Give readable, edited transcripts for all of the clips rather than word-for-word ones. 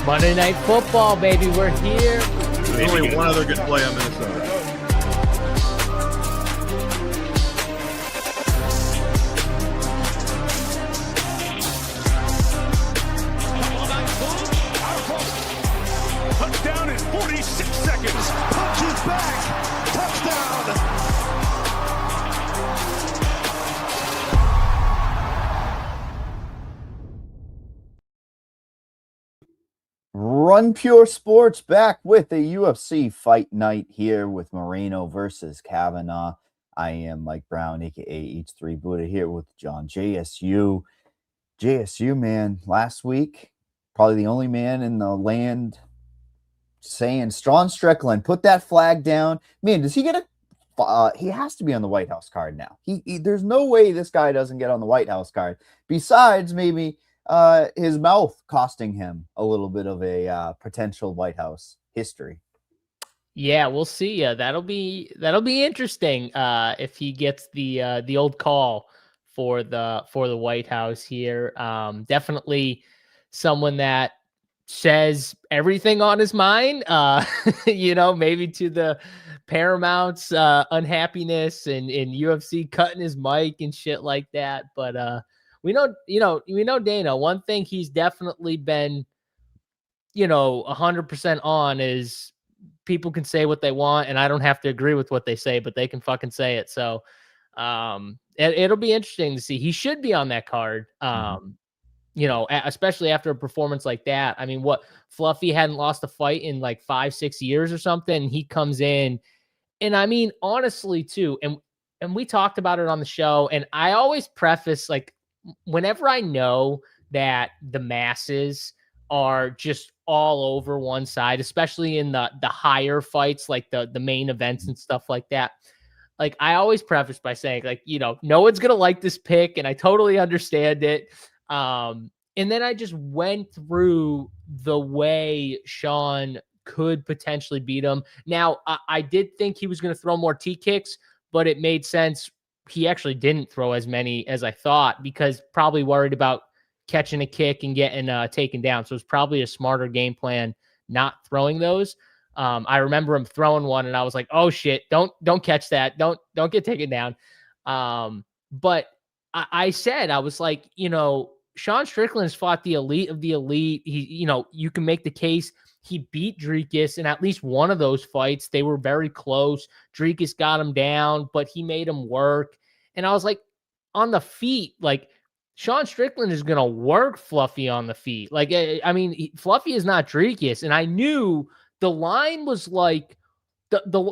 Monday Night Football, baby. We're here. There's only one other good play on Minnesota. Touchdown in 46 seconds. Punches back. Touchdown. Run Pure Sports back with a UFC fight night here with Moreno versus KAVANAGH. I am Mike Brown, aka H3 Buddha, here with John JSU. JSU, man, last week, probably the only man in the land saying Strickland, put that flag down. Man, does he get a he has to be on the White House card now. There's no way this guy doesn't get on the White House card. Besides, maybe his mouth costing him a little bit of a potential White House history. Yeah, we'll see. That'll be interesting if he gets the old call for the White House here. Definitely someone that says everything on his mind. Maybe to the Paramount's unhappiness and UFC cutting his mic and shit like that. But we know Dana. One thing he's definitely been, 100% on is people can say what they want, and I don't have to agree with what they say, but they can fucking say it. So, it'll be interesting to see. He should be on that card. Especially after a performance like that. I mean, Fluffy hadn't lost a fight in like 5-6 years or something. He comes in, and I mean, honestly, too, and we talked about it on the show, and I always preface, like, whenever I know that the masses are just all over one side, especially in the higher fights, like the main events and stuff like that, like, I always preface by saying, like, no one's going to like this pick, and I totally understand it. And then I just went through the way Sean could potentially beat him. Now, I did think he was going to throw more T kicks, but it made sense. He actually didn't throw as many as I thought, because probably worried about catching a kick and getting taken down. So it's probably a smarter game plan not throwing those. I remember him throwing one, and I was like, "Oh shit! Don't catch that! Don't get taken down." But I said, I was like, Sean Strickland has fought the elite of the elite. He, you can make the case he beat Dricus in at least one of those fights. They were very close. Dricus got him down, but he made him work. And I was like, on the feet, like, Sean Strickland is going to work Fluffy on the feet. Like, I mean, Fluffy is not Dricus. And I knew the line was like,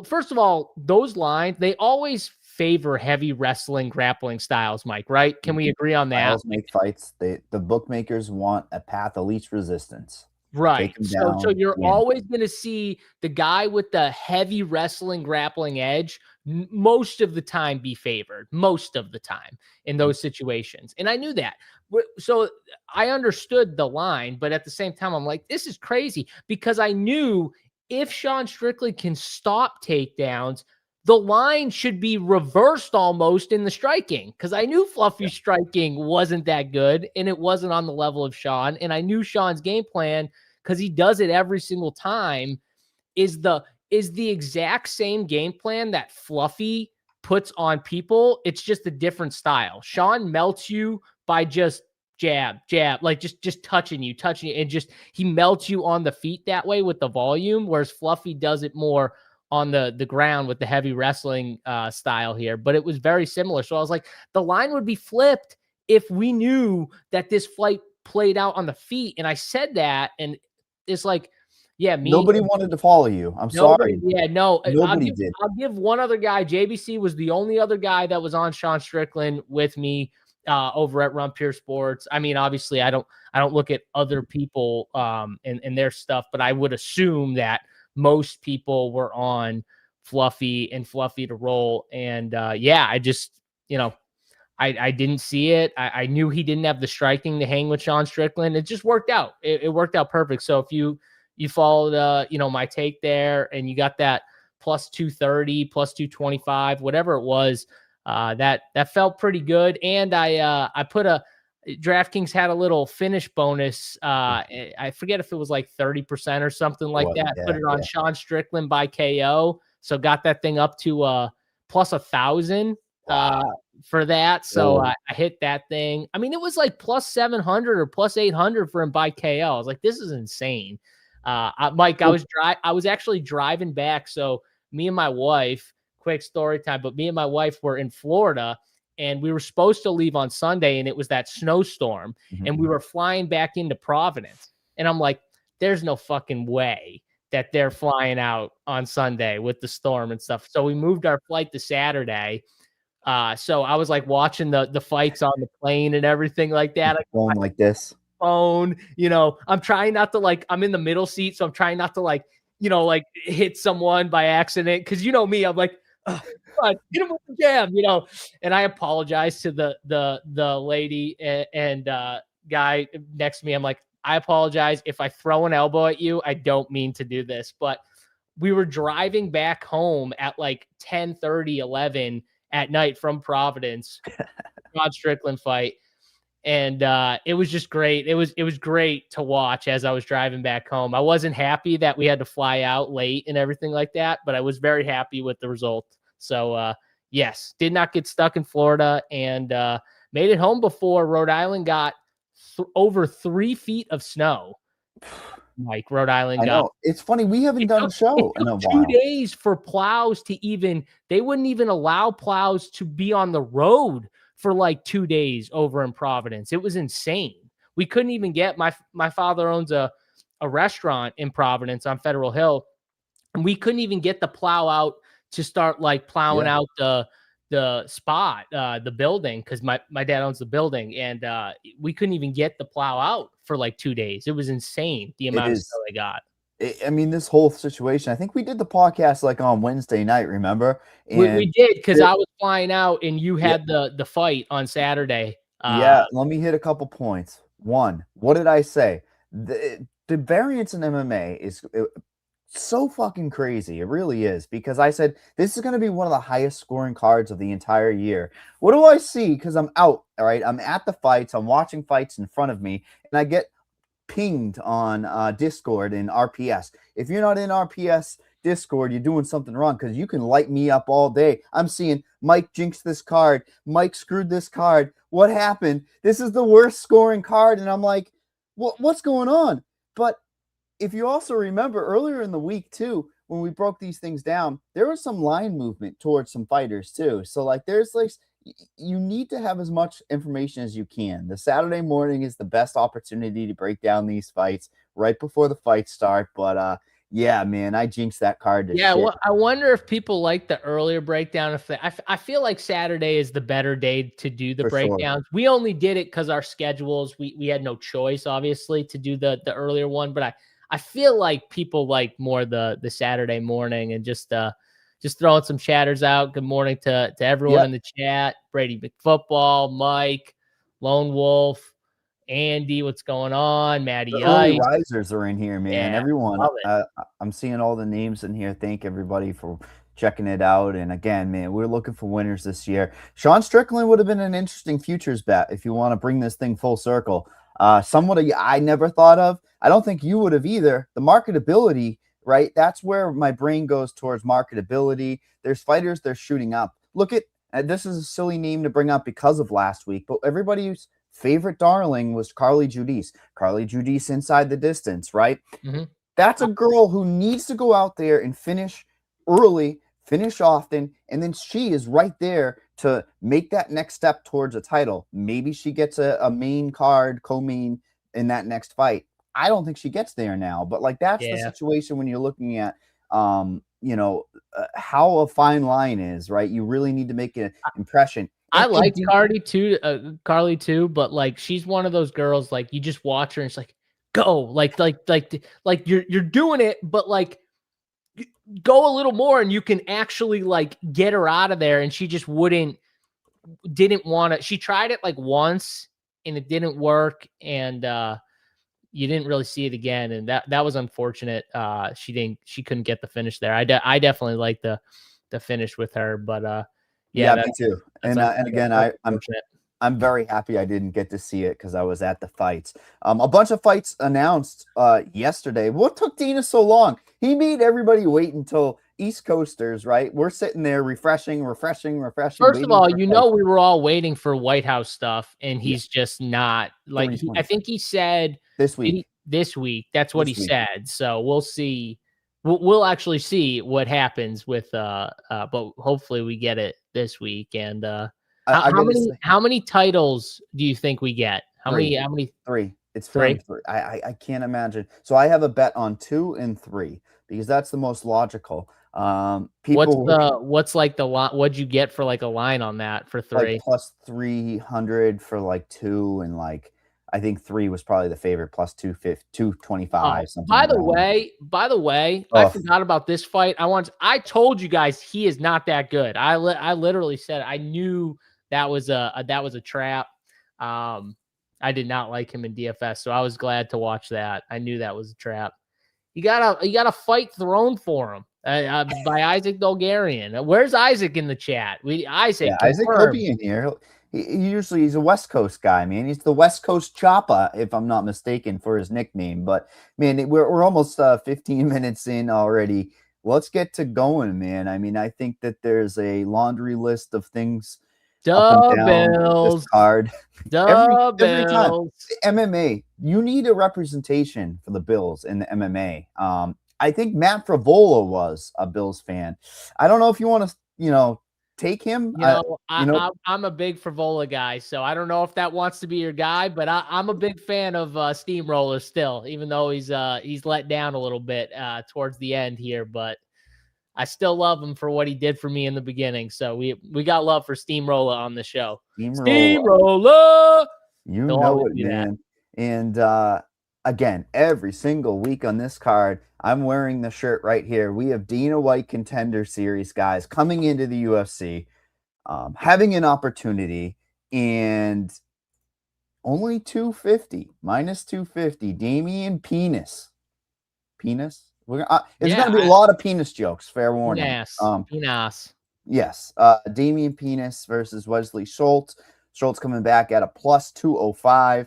first of all, those lines, they always favor heavy wrestling, grappling styles, Mike, right? Can we agree on that? Styles make fights. The bookmakers want a path of least resistance. Right. So you're always going to see the guy with the heavy wrestling, grappling edge most of the time be favored, most of the time in those situations. And I knew that. So I understood the line, but at the same time, I'm like, this is crazy, because I knew if Sean Strickland can stop takedowns, the line should be reversed almost in the striking, because I knew Fluffy's striking wasn't that good, and it wasn't on the level of Sean. And I knew Sean's game plan, because he does it every single time, is the exact same game plan that Fluffy puts on people. It's just a different style. Sean melts you by just jab, like just touching you, and just he melts you on the feet that way with the volume, whereas Fluffy does it more on the ground with the heavy wrestling style here. But it was very similar. So I was like, the line would be flipped if we knew that this fight played out on the feet. And I said that, and it's like, yeah, nobody wanted to follow you. I'm sorry. Yeah, no. Nobody did. I'll give one other guy. JBC was the only other guy that was on Sean Strickland with me over at Run Pure Sports. I mean, obviously, I don't look at other people and their stuff, but I would assume that most people were on Fluffy to roll. And I just, I didn't see it. I knew he didn't have the striking to hang with Sean Strickland. It just worked out. It worked out perfect. So if you followed, my take there, and you got that plus 230, plus 225, whatever it was, that felt pretty good. And I put DraftKings had a little finish bonus. I forget if it was like 30% or something like that. Put it on Sean Strickland by KO. So got that thing up to plus 1,000 for that. So I hit that thing. I mean, it was like plus 700 or plus 800 for him by KO. I was like, this is insane. Mike, I was actually driving back. So me and my wife, quick story time, but me and my wife were in Florida. And we were supposed to leave on Sunday, and it was that snowstorm, and we were flying back into Providence. And I'm like, there's no fucking way that they're flying out on Sunday with the storm and stuff. So we moved our flight to Saturday. So I was like watching the fights on the plane and everything like that. Going like this. Phone, you know, I'm trying not to like, I'm in the middle seat, so I'm trying not to like, you know, like hit someone by accident. Cause you know me, I'm like, oh, God, get him with the jam, you know. And I apologize to the lady and guy next to me. I'm like, I apologize if I throw an elbow at you. I don't mean to do this. But we were driving back home at like 10:30, 11 at night from Providence, Rod Strickland fight. And it was just great. It was great to watch as I was driving back home. I wasn't happy that we had to fly out late and everything like that, but I was very happy with the result. So yes, did not get stuck in Florida and made it home before Rhode Island got over 3 feet of snow. Like Rhode Island got. It's funny. We haven't done a show in a while. 2 days for plows to even, they wouldn't even allow plows to be on the road for like 2 days over in Providence. It was insane. We couldn't even get, my father owns a restaurant in Providence on Federal Hill, and we couldn't even get the plow out to start like plowing out the spot, the building, because my dad owns the building, and we couldn't even get the plow out for like 2 days. It was insane the amount of snow they got. I mean, this whole situation, I think we did the podcast like on Wednesday night, remember? And we did, because I was flying out and you had the fight on Saturday. Let me hit a couple points. One, what did I say? The variance in MMA is so fucking crazy. It really is, because I said this is going to be one of the highest scoring cards of the entire year. What do I see? Because I'm out, all right? I'm at the fights. I'm watching fights in front of me, and I get pinged on Discord and RPS. If you're not in RPS Discord, you're doing something wrong, because you can light me up all day. I'm seeing Mike jinxed this card. Mike screwed this card. What happened? This is the worst scoring card. And I'm like, what's going on? But if you also remember earlier in the week too, when we broke these things down, there was some line movement towards some fighters too. So like, there's like, you need to have as much information as you can. The Saturday morning is the best opportunity to break down these fights right before the fights start. But yeah, man, I jinxed that card. Well, I wonder if people like the earlier breakdown. If I feel like Saturday is the better day to do the breakdowns. Sure. We only did it because our schedules, we had no choice, obviously, to do the earlier one. But I feel like people like more the Saturday morning, and just throwing some chatters out. Good morning to everyone in the chat. Brady McFootball, Mike, Lone Wolf, Andy, what's going on? Maddie Ice. Risers are in here, man. Yeah, everyone. I'm seeing all the names in here. Thank everybody for checking it out. And again, man, we're looking for winners this year. Sean Strickland would have been an interesting futures bet if you want to bring this thing full circle. Somewhat I never thought of. I don't think you would have either. The marketability, right? That's where my brain goes towards marketability. There's fighters they're shooting up. Look at, this is a silly name to bring up because of last week, but everybody's favorite darling was Carly Judice. Carly Judice inside the distance, right? Mm-hmm. That's a girl who needs to go out there and finish early, finish often, and then she is right there to make that next step towards a title. Maybe she gets a main card, co-main in that next fight. I don't think she gets there now, but like that's the situation when you're looking at, how a fine line is, right? You really need to make an impression. I like Carly too, but like she's one of those girls, like you just watch her and it's like, go, like you're doing it, but like go a little more and you can actually like get her out of there. And she just didn't want to. She tried it like once and it didn't work, and you didn't really see it again, and that was unfortunate. She couldn't get the finish there. I definitely like the finish with her, but. Yeah, me too. And again, I'm I'm very happy I didn't get to see it because I was at the fights. A bunch of fights announced yesterday. What took Dina so long? He made everybody wait until East Coasters, right? We're sitting there refreshing. First Waiting of all, for you know we were all waiting for White House stuff, and he's just not like. I think he said this week. This week, that's what he said. So we'll see. We'll actually see what happens with. But hopefully we get it this week. And how many titles do you think we get? How many? 3. It's 3. I can't imagine. So I have a bet on 2 and 3 because that's the most logical. What's like the lot? What'd you get for like a line on that for 3? Like plus 300 for like 2, and like I think 3 was probably the favorite, plus 225. Something. By the way, I forgot about this fight. I told you guys he is not that good. I literally said I knew that was a trap. I did not like him in DFS, so I was glad to watch that. I knew that was a trap. You got a fight thrown for him by Isaac Bulgarian. Where's Isaac in the chat? Isaac will be in here. He's a West Coast guy, man. He's the West Coast Choppa, if I'm not mistaken, for his nickname. But man, we're almost 15 minutes in already. Let's get to going, man. I mean, I think that there's a laundry list of things. Bills card. Every time. MMA, you need a representation for the Bills in the MMA. I think Matt Frivola was a Bills fan. I don't know if you want to, take him. I'm a big Frivola guy, so I don't know if that wants to be your guy, but I'm a big fan of Steamroller still, even though he's let down a little bit towards the end here, but I still love him for what he did for me in the beginning. So we got love for Steamroller on the show. Steamroller! You know it, man. And again, every single week on this card, I'm wearing the shirt right here. We have Dana White Contender Series guys coming into the UFC, having an opportunity, and only 250, minus 250. Damian Penis. Penis? It's going to be a lot of penis jokes, fair warning. Penis. Yes. Damian Penis versus Wesley Schultz. Schultz coming back at a plus 205.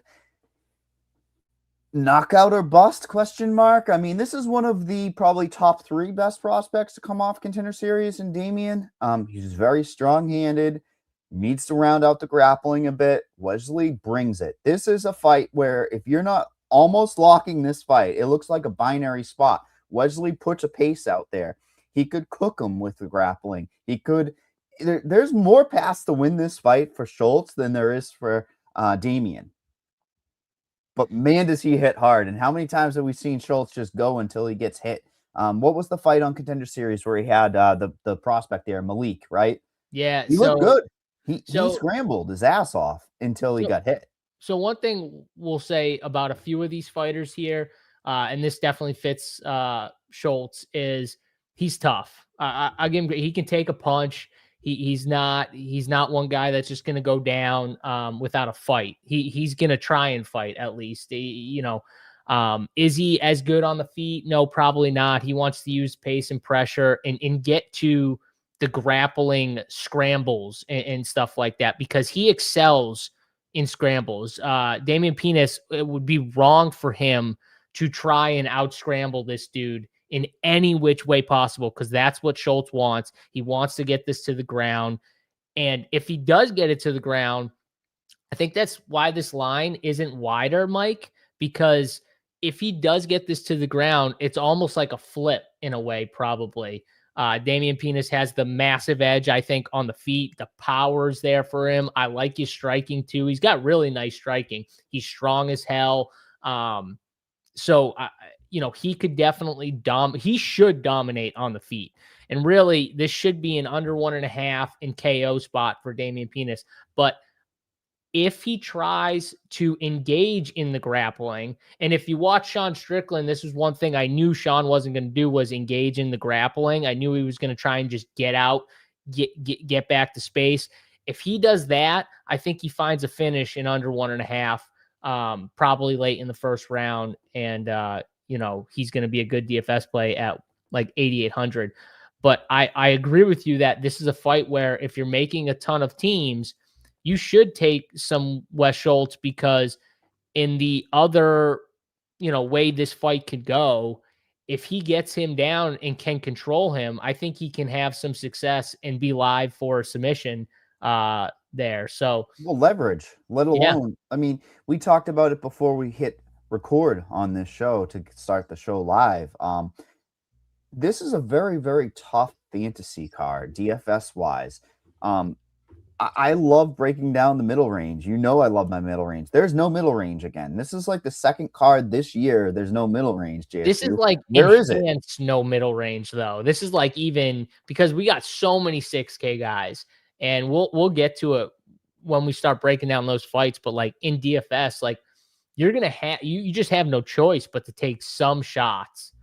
Knockout or bust, question mark? I mean, this is one of the probably top 3 best prospects to come off Contender Series in Damian. He's very strong-handed, needs to round out the grappling a bit. Wesley brings it. This is a fight where if you're not almost locking this fight, it looks like a binary spot. Wesley puts a pace out there. He could cook him with the grappling. He could. There's more paths to win this fight for Schultz than there is for Damian. But man, does he hit hard. And how many times have we seen Schultz just go until he gets hit? What was the fight on Contender Series where he had the prospect there, Malik, right? Yeah. He looked good. He scrambled his ass off until he got hit. So one thing we'll say about a few of these fighters here, and this definitely fits Schultz, is he's tough. I give him, he can take a punch. He's not one guy that's just going to go down without a fight. He's going to try and fight at least. Is he as good on the feet? No, probably not. He wants to use pace and pressure and get to the grappling scrambles and stuff like that because he excels in scrambles. Damian Penis, it would be wrong for him to try and out-scramble this dude in any which way possible because that's what Schultz wants. He wants to get this to the ground. And if he does get it to the ground, I think that's why this line isn't wider, Mike, because if he does get this to the ground, it's almost like a flip in a way, probably. Damian Penis has the massive edge, I think, on the feet. The power's there for him. I like his striking, too. He's got really nice striking. He's strong as hell. He could definitely he should dominate on the feet. And really, this should be an under 1.5 in KO spot for Damian Penis. But if he tries to engage in the grappling, and if you watch Sean Strickland, this is one thing I knew Sean wasn't going to do was engage in the grappling. I knew he was going to try and just get out, get back to space. If he does that, I think he finds a finish in under 1.5, probably late in the first round. And, he's going to be a good DFS play at like 8,800. But I agree with you that this is a fight where if you're making a ton of teams, you should take some Wes Schultz, because in the other, way this fight could go, if he gets him down and can control him, I think he can have some success and be live for a submission there. So, well, leverage, let alone, I mean, we talked about it before we hit record on this show to start the show live. This is a very, very tough fantasy card, DFS wise. I love breaking down the middle range. I love my middle range. There's no middle range again. This is like the second card this year. There's no middle range, JSU. This is like where is it? No middle range though. This is like, even because we got so many 6K guys, and we'll get to it when we start breaking down those fights. But like in DFS, like you're gonna have you just have no choice but to take some shots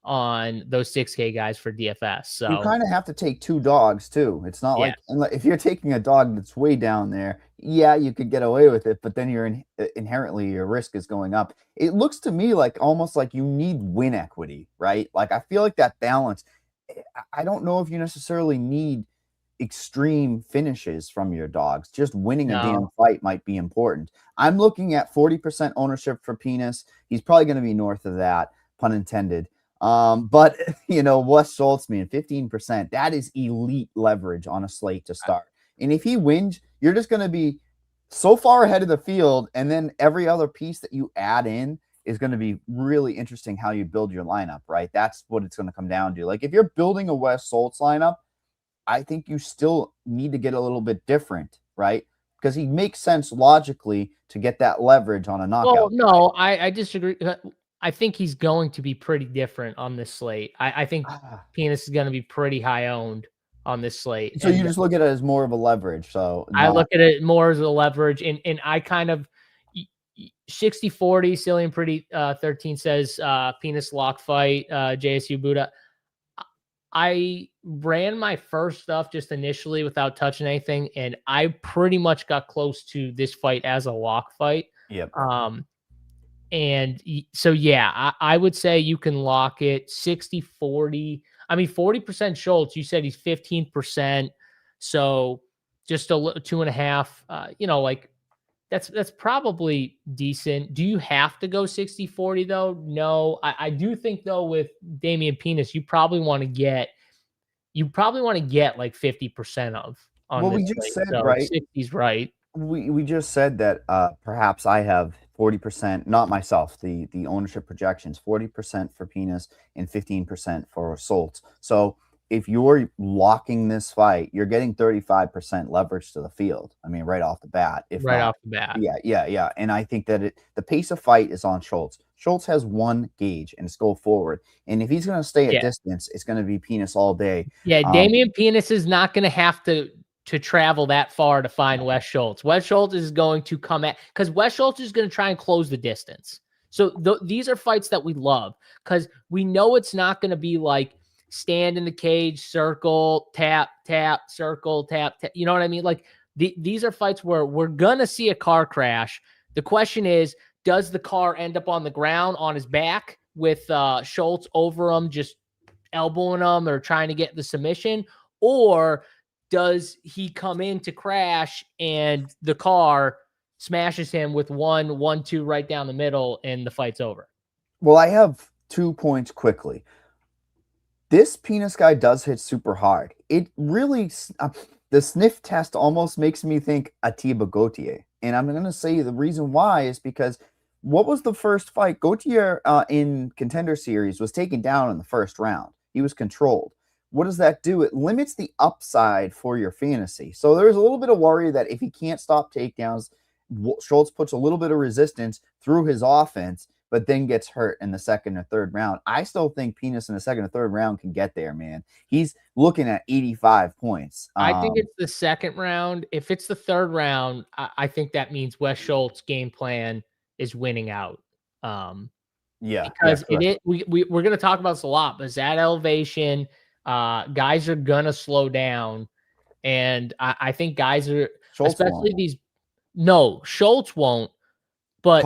on those 6K guys for DFS. So you kind of have to take two dogs too. It's not like if you're taking a dog that's way down there, you could get away with it, but then you're inherently your risk is going up. It looks to me like almost like you need win equity, right? Like I feel like that balance. I don't know if you necessarily need extreme finishes from your dogs. Just winning a damn fight might be important. I'm looking at 40% ownership for Pinas. He's probably going to be north of that, pun intended. But Wes Schultz, man, 15%, that is elite leverage on a slate to start. And if he wins, you're just going to be so far ahead of the field. And then every other piece that you add in is going to be really interesting how you build your lineup, right? That's what it's going to come down to. Like if you're building a Wes Schultz lineup, I think you still need to get a little bit different, right? Because he makes sense logically to get that leverage on a knockout. Well, no, I disagree. I think he's going to be pretty different on this slate. I think Pinas is going to be pretty high owned on this slate. So you just look at it as more of a leverage. So I look at it more as a leverage, and I kind of 60-40, Cillian Pretty 13 says Pinas lock fight, JSU Buddha. I ran my first stuff just initially without touching anything, and I pretty much got close to this fight as a lock fight. Yep. And so, I would say you can lock it 60-40. I mean, 40% Schultz. You said he's 15%. So just a 2.5, like that's probably decent. Do you have to go 60-40 though? No, I do think though with Damian Pinas, you probably want to get like 50% of on well, this we just plate. said, So right? 60's right. We just said that perhaps I have 40%, not myself, the ownership projections, 40% for Pinas and 15% for Schultz. So if you're locking this fight, you're getting 35% leverage to the field. I mean, right off the bat. Off the bat. Yeah. And I think that the pace of fight is on Schultz. Schultz has one gauge, and it's go forward. And if he's going to stay at distance, it's going to be Pinas all day. Yeah, Damian Pinas is not going to have to travel that far to find Wes Schultz. Wes Schultz is going to come at, because Wes Schultz is going to try and close the distance. So these are fights that we love, because we know it's not going to be like stand in the cage, circle, tap, circle, tap. You know what I mean? Like these are fights where we're going to see a car crash. The question is, does the car end up on the ground on his back with Schultz over him, just elbowing him or trying to get the submission? Or does he come in to crash and the car smashes him with 1-1-2 right down the middle and the fight's over? Well, I have 2 points quickly. This Pinas guy does hit super hard. It really, the sniff test almost makes me think Atiba Gauthier. And I'm going to say the reason why is because what was the first fight? Gauthier in Contender Series was taken down in the first round. He was controlled. What does that do? It limits the upside for your fantasy. So there's a little bit of worry that if he can't stop takedowns, Schultz puts a little bit of resistance through his offense, but then gets hurt in the second or third round. I still think Pinas in the second or third round can get there, man. He's looking at 85 points. I think it's the second round. If it's the third round, I think that means Wes Schultz game plan is winning out. Because we're going to talk about this a lot, but that elevation, guys are going to slow down. And I think guys are, Schultz especially won't. these, no, Schultz won't, but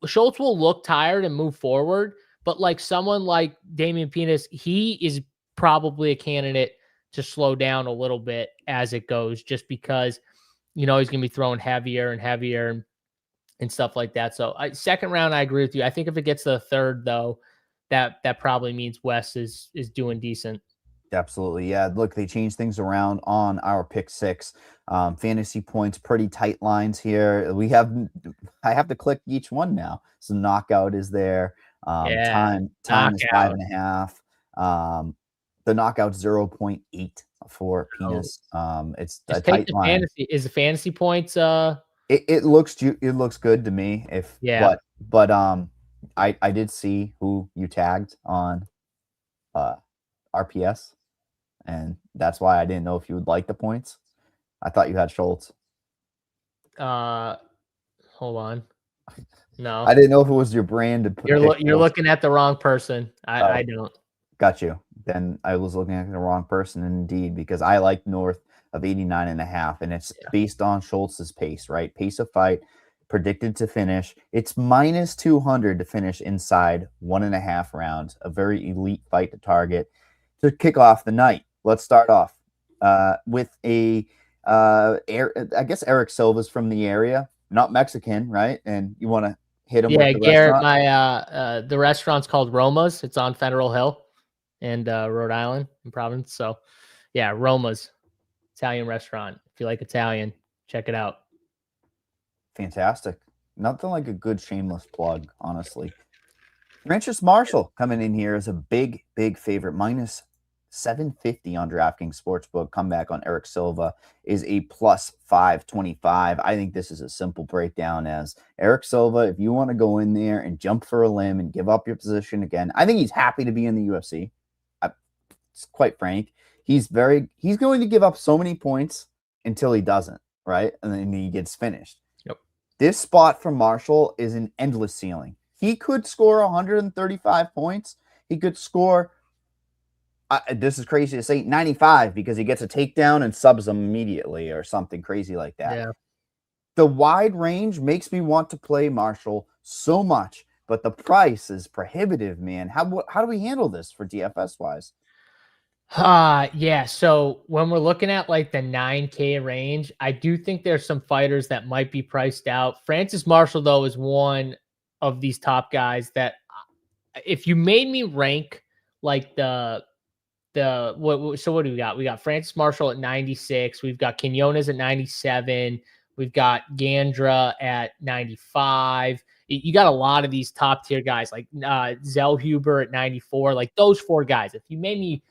Schultz will look tired and move forward. But like someone like Damian Pinas, he is probably a candidate to slow down a little bit as it goes, just because he's going to be throwing heavier and heavier and stuff like that. So second round, I agree with you. I think if it gets to the third, though, that probably means Wes is doing decent. Absolutely. Yeah. Look, they changed things around on our pick 6. Fantasy points, pretty tight lines here. I have to click each one now. So knockout is there. Time is 5.5. The knockout's 0.8 for Pinas. It's a tight line. Fantasy. Is the fantasy points it looks good to me. But I did see who you tagged on RPS, and that's why I didn't know if you would like the points. I thought you had Schultz. Hold on. No, I didn't know if it was your brand. You're looking at the wrong person. I don't. Got you. Then I was looking at the wrong person indeed, because I like north of 89.5, and it's based on Schultz's pace, right? Pace of fight, predicted to finish. It's minus 200 to finish inside 1.5 rounds. A very elite fight to target to kick off the night. Let's start off with I guess Eric Silva's from the area, not Mexican, right? And you want to hit him with the Garrett, restaurant? the restaurant's called Roma's. It's on Federal Hill and Rhode Island in Providence. So yeah, Roma's Italian restaurant. If you like Italian, check it out. Fantastic. Nothing like a good shameless plug, honestly. Francis Marshall coming in here is a big favorite. Minus 750 on DraftKings Sportsbook. Comeback on Eric Silva is a plus 525. I think this is a simple breakdown as Eric Silva, if you want to go in there and jump for a limb and give up your position again, I think he's happy to be in the UFC. Quite frank. He's going to give up so many points until he doesn't, right? And then he gets finished. Yep. This spot for Marshall is an endless ceiling. He could score 135 points. He could score, this is crazy to say, 95 because he gets a takedown and subs him immediately or something crazy like that. Yeah. The wide range makes me want to play Marshall so much, but the price is prohibitive, man. How do we handle this for DFS-wise? Yeah. So when we're looking at like the 9K range, I do think there's some fighters that might be priced out. Francis Marshall, though, is one of these top guys that if you made me rank like so what do we got? We got Francis Marshall at 96. We've got Quinonez at 97. We've got Gandra at 95. You got a lot of these top tier guys like Zel Huber at 94. Like those 4 guys, if you made me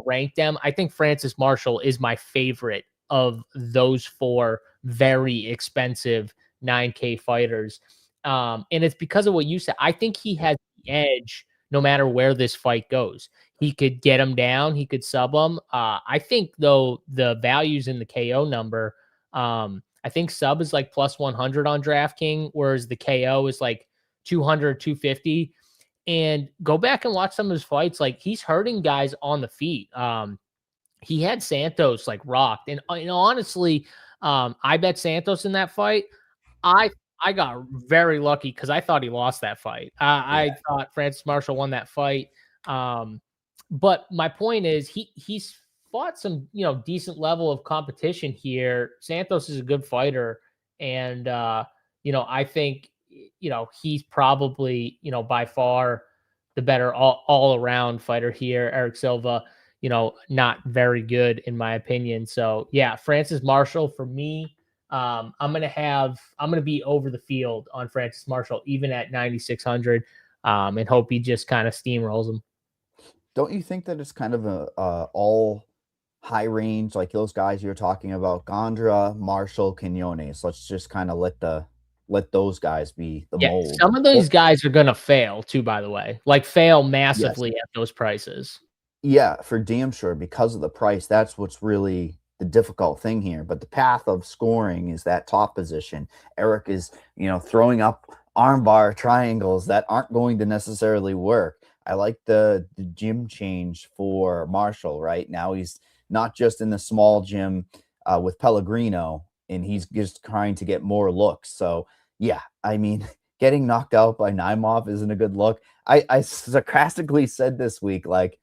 rank them, I think Francis Marshall is my favorite of those 4 very expensive 9K fighters. And it's because of what you said. I think he has the edge no matter where this fight goes. He could get him down. He could sub him. I think, though, the values in the KO number, I think sub is like plus 100 on DraftKings, whereas the KO is like 200, 250. And go back and watch some of his fights. Like he's hurting guys on the feet. He had Santos like rocked. And honestly, I bet Santos in that fight. I got very lucky because I thought he lost that fight. I thought Francis Marshall won that fight. But my point is he's fought some, decent level of competition here. Santos is a good fighter. And, I think, he's probably, by far the better all around fighter here. Eric Silva, not very good in my opinion. So yeah, Francis Marshall for me, I'm going to be over the field on Francis Marshall, even at 9,600, and hope he just kind of steamrolls him. Don't you think that it's kind of a all high range, like those guys you're talking about, Gandra, Marshall, Quinonez? Let's just kind of let those guys be the mold. Some of those guys are going to fail too, by the way, like fail massively at those prices. Yeah, for damn sure, because of the price. That's what's really the difficult thing here. But the path of scoring is that top position. Eric is, throwing up armbar triangles that aren't going to necessarily work. I like the gym change for Marshall right now. He's not just in the small gym with Pellegrino, and he's just trying to get more looks. So yeah, I mean, getting knocked out by Naimov isn't a good look. I sarcastically said this week, like,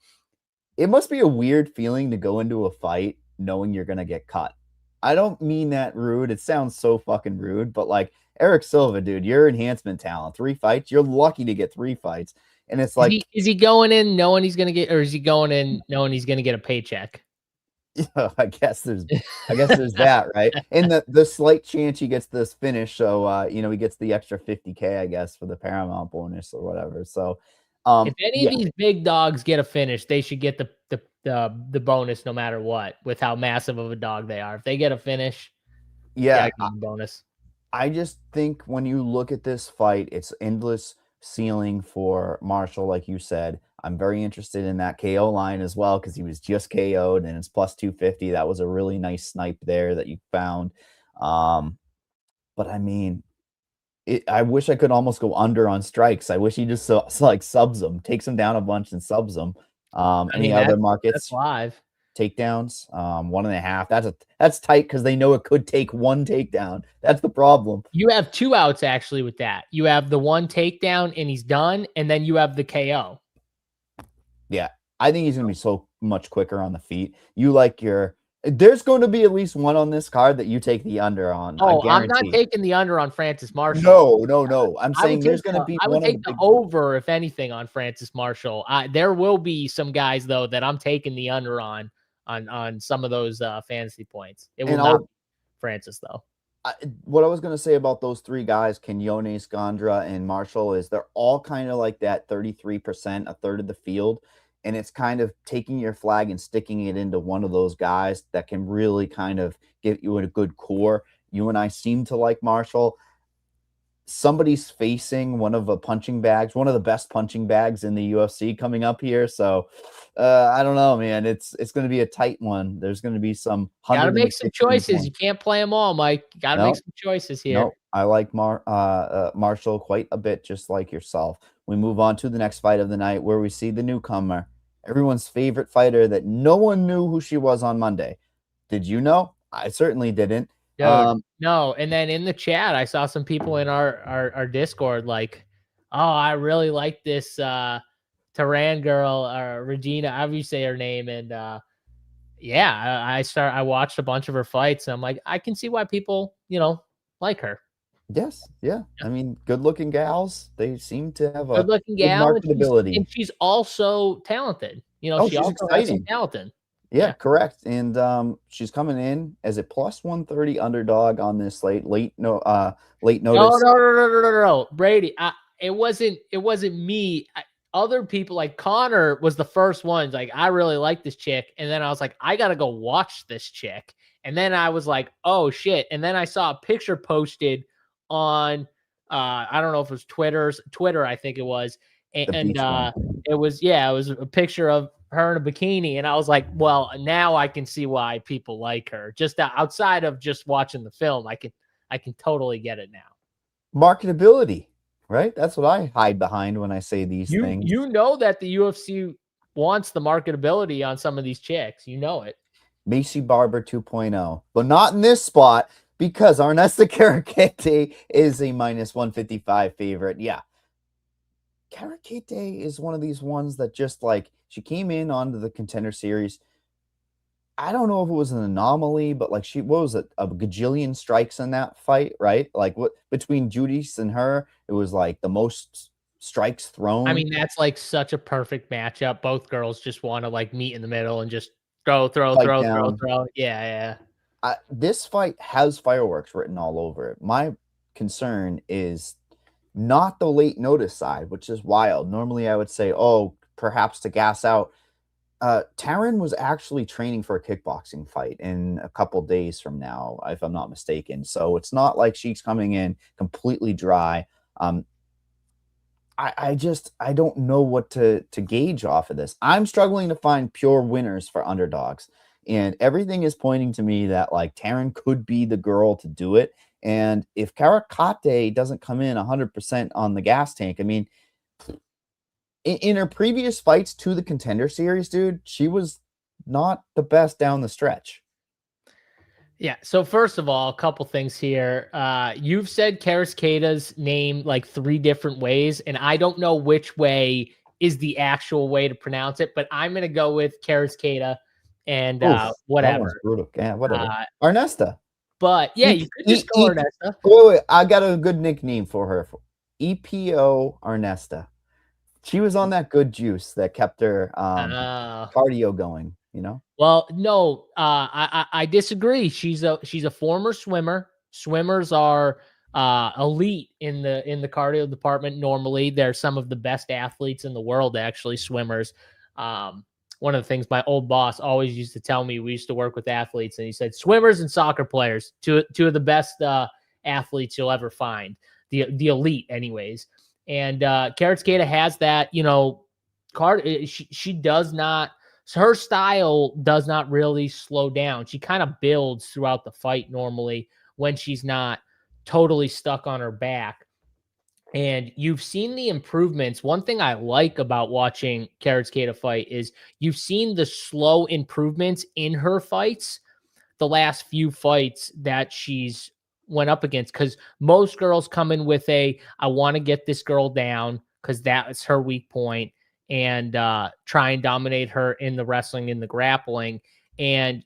it must be a weird feeling to go into a fight knowing you're going to get cut. I don't mean that rude. It sounds so fucking rude, but like Eric Silva, dude, your enhancement talent, 3 fights. You're lucky to get 3 fights. And it's like, Is he going in knowing he's gonna get, or is he going in knowing he's gonna get a paycheck? yeah, I guess there's that, right? And the slight chance he gets this finish, so you know, he gets the extra 50K, I guess, for the Paramount bonus or whatever. So If any of these big dogs get a finish, they should get the bonus no matter what, with how massive of a dog they are. If they get a finish, yeah, bonus. I just think when you look at this fight, it's endless ceiling for Marshall, like you said. I'm very interested in that KO line as well because he was just KO'd and it's plus 250. That was a really nice snipe there that you found. But I mean, I wish I could almost go under on strikes. I wish he just like subs them, takes them down a bunch and subs them. Any other markets? That's live. Takedowns, 1.5. That's tight because they know it could take 1 takedown. That's the problem. You have 2 outs actually with that. You have the 1 takedown and he's done, and then you have the KO. Yeah, I think he's gonna be so much quicker on the feet. You like there's going to be at least one on this card that you take the under on. Oh, I'm not taking the under on Francis Marshall. No. I'm saying there's going to be. I would take the over, if anything, on Francis Marshall. There will be some guys though that I'm taking the under on some of those fantasy points. It will not be Francis though. What I was going to say about those 3 guys, Quinonez, Gandra, and Marshall, is they're all kind of like that 33%, a third of the field. And it's kind of taking your flag and sticking it into one of those guys that can really kind of get you in a good core. You and I seem to like Marshall. Somebody's facing one of the punching bags, one of the best punching bags in the UFC coming up here. So I don't know, man. It's going to be a tight one. There's going to be some. Gotta make some choices. Points. You can't play them all, Mike. You gotta make some choices here. No, I like Marshall quite a bit, just like yourself. We move on to the next fight of the night where we see the newcomer, everyone's favorite fighter that no one knew who she was on Monday. Did you know? I certainly didn't. No. And then in the chat, I saw some people in our Discord like, oh, I really like this Tehran girl, Regina, however you say her name. And yeah, I watched a bunch of her fights. And I'm like, I can see why people, like her. Yes, yeah. I mean, good-looking gals. They seem to have a good-looking gal, marketability, and she's also talented. She also has some talent. Yeah, correct. And she's coming in as a plus 130 underdog on this late notice. No, Brady. It wasn't me. Other people like Connor was the first one. Like, I really like this chick, and then I was like, I gotta go watch this chick, and then I was like, oh shit, and then I saw a picture posted on I don't know if it was Twitter, I think it was. And it was a picture of her in a bikini. And I was like, well, now I can see why people like her. Just outside of just watching the film, I can totally get it now. Marketability, right? That's what I hide behind when I say these things. You know that the UFC wants the marketability on some of these chicks. You know it. Macy Barber 2.0, but not in this spot. Because Ernesto Carete is a minus 155 favorite. Yeah. Carete is one of these ones that just like, she came in onto the Contender series. I don't know if it was an anomaly, but like a gajillion strikes in that fight, right? Like between Judice and her, it was like the most strikes thrown. I mean, that's like such a perfect matchup. Both girls just want to like meet in the middle and just throw. Yeah. This fight has fireworks written all over it. My concern is not the late notice side, which is wild. Normally I would say, oh, perhaps to gas out. Taryn was actually training for a kickboxing fight in a couple days from now, if I'm not mistaken. So it's not like she's coming in completely dry. I don't know what to gauge off of this. I'm struggling to find pure winners for underdogs. And everything is pointing to me that like Taryn could be the girl to do it. And if Carete doesn't come in 100% on the gas tank, I mean, in her previous fights to the Contender series, dude, she was not the best down the stretch. Yeah. So first of all, a couple things here. You've said Carete's name like 3 different ways, and I don't know which way is the actual way to pronounce it, but I'm going to go with Carete. and Oof, that whatever. one's brutal. Yeah, whatever. Arnesta. But yeah, you could just call her Arnesta. Wait, I got a good nickname for her. EPO Arnesta. She was on that good juice that kept her cardio going, you know? Well, no, I disagree. She's a former swimmer. Swimmers are elite in the cardio department. Normally, they're some of the best athletes in the world, actually, swimmers. One of the things my old boss always used to tell me, we used to work with athletes, and he said, swimmers and soccer players, two of the best athletes you'll ever find, the elite anyways. And Carete has that, you know, she does not, her style does not really slow down. She kind of builds throughout the fight normally when she's not totally stuck on her back. And you've seen the improvements. One thing I like about watching Carete fight is you've seen the slow improvements in her fights the last few fights that she's went up against, because most girls come in with I want to get this girl down because that's her weak point, and try and dominate her in the wrestling, in the grappling. And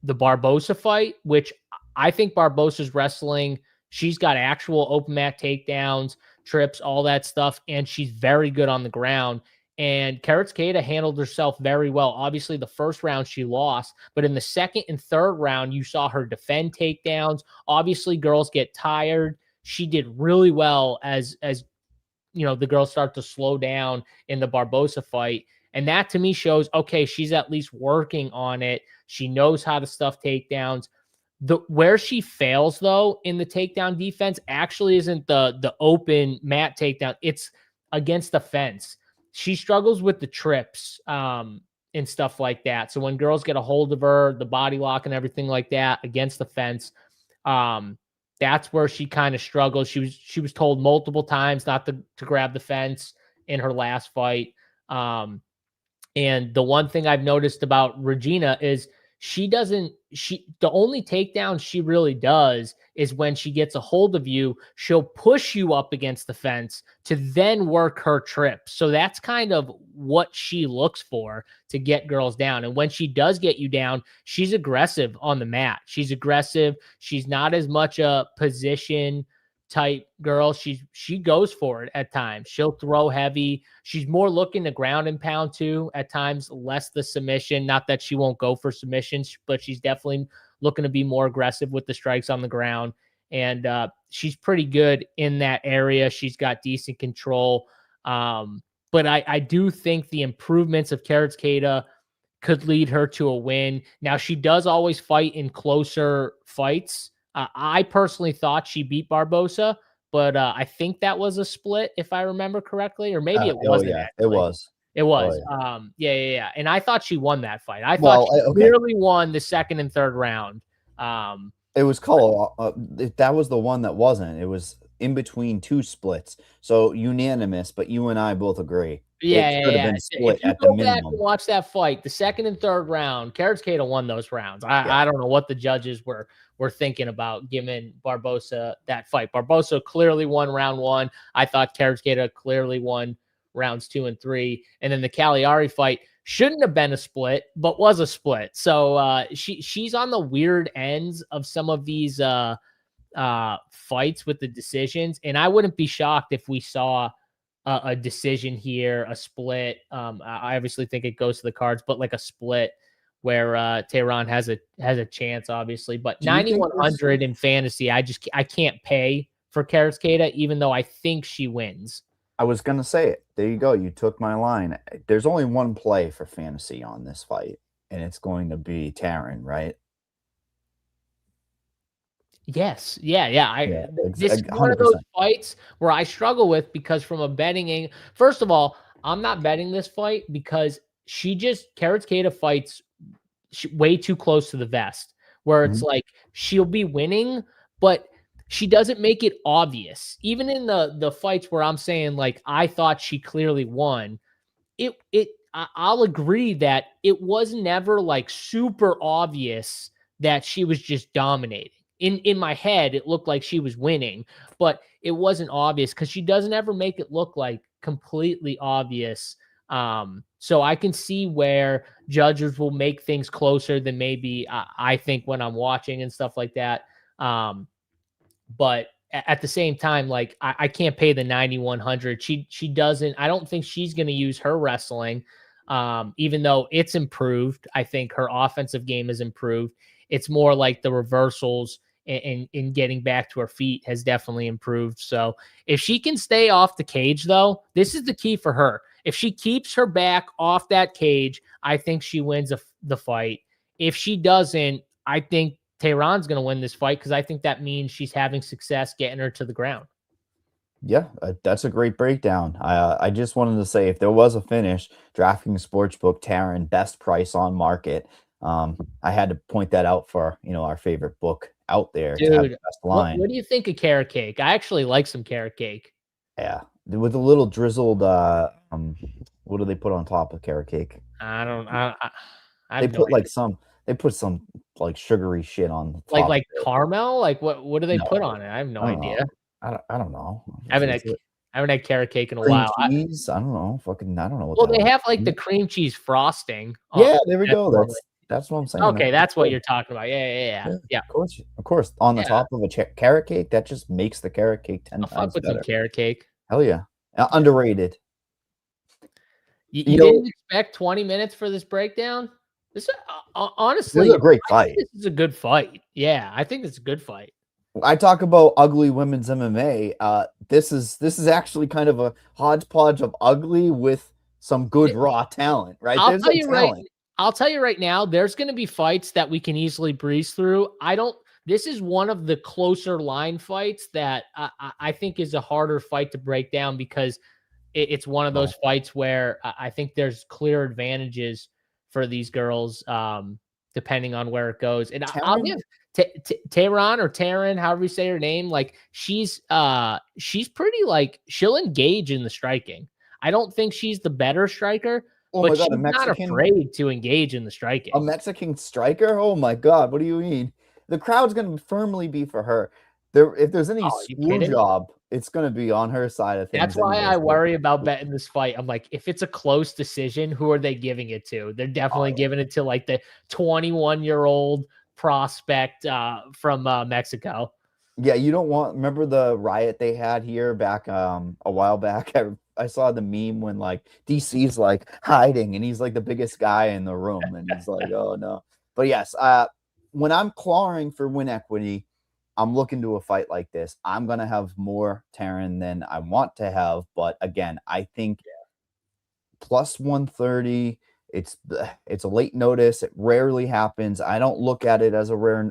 the Barbosa fight, which I think Barbosa's wrestling, she's got actual open mat takedowns, trips, all that stuff, and she's very good on the ground. And Carete handled herself very well. Obviously, the first round she lost, but in the second and third round, you saw her defend takedowns. Obviously, girls get tired. She did really well as you know, the girls start to slow down in the Barbosa fight. And that to me shows, okay, she's at least working on it. She knows how to stuff takedowns. Where she fails, though, in the takedown defense actually isn't the open mat takedown. It's against the fence. She struggles with the trips and stuff like that. So when girls get a hold of her, the body lock and everything like that against the fence, that's where she kind of struggles. She was told multiple times not to grab the fence in her last fight. And the one thing I've noticed about Regina is the only takedown she really does is when she gets a hold of you, she'll push you up against the fence to then work her trips. So that's kind of what she looks for to get girls down. And when she does get you down, she's aggressive on the mat. She's aggressive. She's not as much a position type girl. She goes for it at times. She'll throw heavy. She's more looking to ground and pound too at times, less the submission. Not that she won't go for submissions, but she's definitely looking to be more aggressive with the strikes on the ground. And she's pretty good in that area. She's got decent control. But I do think the improvements of Carete could lead her to a win. Now, she does always fight in closer fights. I personally thought she beat Barbosa, but I think that was a split, if I remember correctly, or maybe it wasn't. Yeah, it was. It was. Oh, yeah. Yeah. And I thought she won that fight. I thought she clearly won the second and third round. It was called. That was the one that wasn't. It was in between two splits, so unanimous. But you and I both agree. Yeah, could have been split if you at go the back minimum. and watch that fight, the second and third round, Carete won those rounds. I don't know what the judges were thinking about giving Barbosa that fight. Barbosa clearly won round one. I thought Carete clearly won rounds 2 and 3. And then the Cagliari fight shouldn't have been a split, but was a split. So she's on the weird ends of some of these fights with the decisions. And I wouldn't be shocked if we saw a decision here, a split. I obviously think it goes to the cards, but like a split where Tehran has a chance, obviously. But 9,100 in fantasy, I can't pay for Carete, even though I think she wins. I was gonna say it. There you go. You took my line. There's only one play for fantasy on this fight, and it's going to be Tehran, right? Yes. Yeah. This is 100%. one of those fights where I struggle with, because from a betting angle, first of all, I'm not betting this fight because Carete fights way too close to the vest, where it's like she'll be winning, but she doesn't make it obvious. Even in the fights where I'm saying, like, I thought she clearly won, I'll agree that it was never like super obvious that she was just dominating. In my head, it looked like she was winning, but it wasn't obvious because she doesn't ever make it look like completely obvious So I can see where judges will make things closer than maybe I think when I'm watching and stuff like that. But at the same time, like I can't pay the 9,100. She doesn't. I don't think she's going to use her wrestling, even though it's improved. I think her offensive game has improved. It's more like the reversals and in getting back to her feet has definitely improved. So if she can stay off the cage, though, this is the key for her. If she keeps her back off that cage, I think she wins the fight. If she doesn't, I think Tehran's going to win this fight because I think that means she's having success getting her to the ground. Yeah, that's a great breakdown. I just wanted to say, if there was a finish, DraftKings Sportsbook, Taryn, best price on market. I had to point that out for, our favorite book out there. Dude, to have the best line. What do you think of carrot cake? I actually like some carrot cake. Yeah, with a little drizzled, what do they put on top of carrot cake? I don't. They put like some. They put some like sugary shit on the top. Like caramel. Like what do they put on it? I have no idea. I don't know. I haven't had carrot cake in a while. Cheese? I don't know. Fucking, I don't know. Well, they have like the cream cheese frosting. Yeah, there we go. That's what I'm saying. Okay, that's what you're talking about. Yeah. Of course. On the top of a carrot cake, that just makes the carrot cake 10 times fuck with better. some carrot cake. Hell yeah, underrated. You didn't expect 20 minutes for this breakdown? This honestly, this is a great fight. This is a good fight. Yeah, I think it's a good fight. I talk about ugly women's MMA. This is actually kind of a hodgepodge of ugly with some good raw talent, right? I'll tell you right now, there's going to be fights that we can easily breeze through. This is one of the closer line fights that I think is a harder fight to break down because it's one of those fights where I think there's clear advantages for these girls, depending on where it goes. And I'll give Tehran or Taryn, however you say her name, like she's pretty, like, she'll engage in the striking. I don't think she's the better striker, but she's not afraid to engage in the striking. A Mexican striker? Oh my God, what do you mean? The crowd's going to firmly be for her. If there's any screw job, it's going to be on her side of things. That's why I worry about betting this fight. I'm like, if it's a close decision, who are they giving it to? They're definitely giving it to like the 21-year-old prospect from Mexico. Yeah, you don't want. Remember the riot they had here back a while back? I saw the meme when like DC's like hiding and he's like the biggest guy in the room and he's like, oh no. But yes, when I'm clawing for win equity, I'm looking to a fight like this. I'm gonna have more Taryn than I want to have, but again, I think plus 130. It's a late notice. It rarely happens. I don't look at it as a rare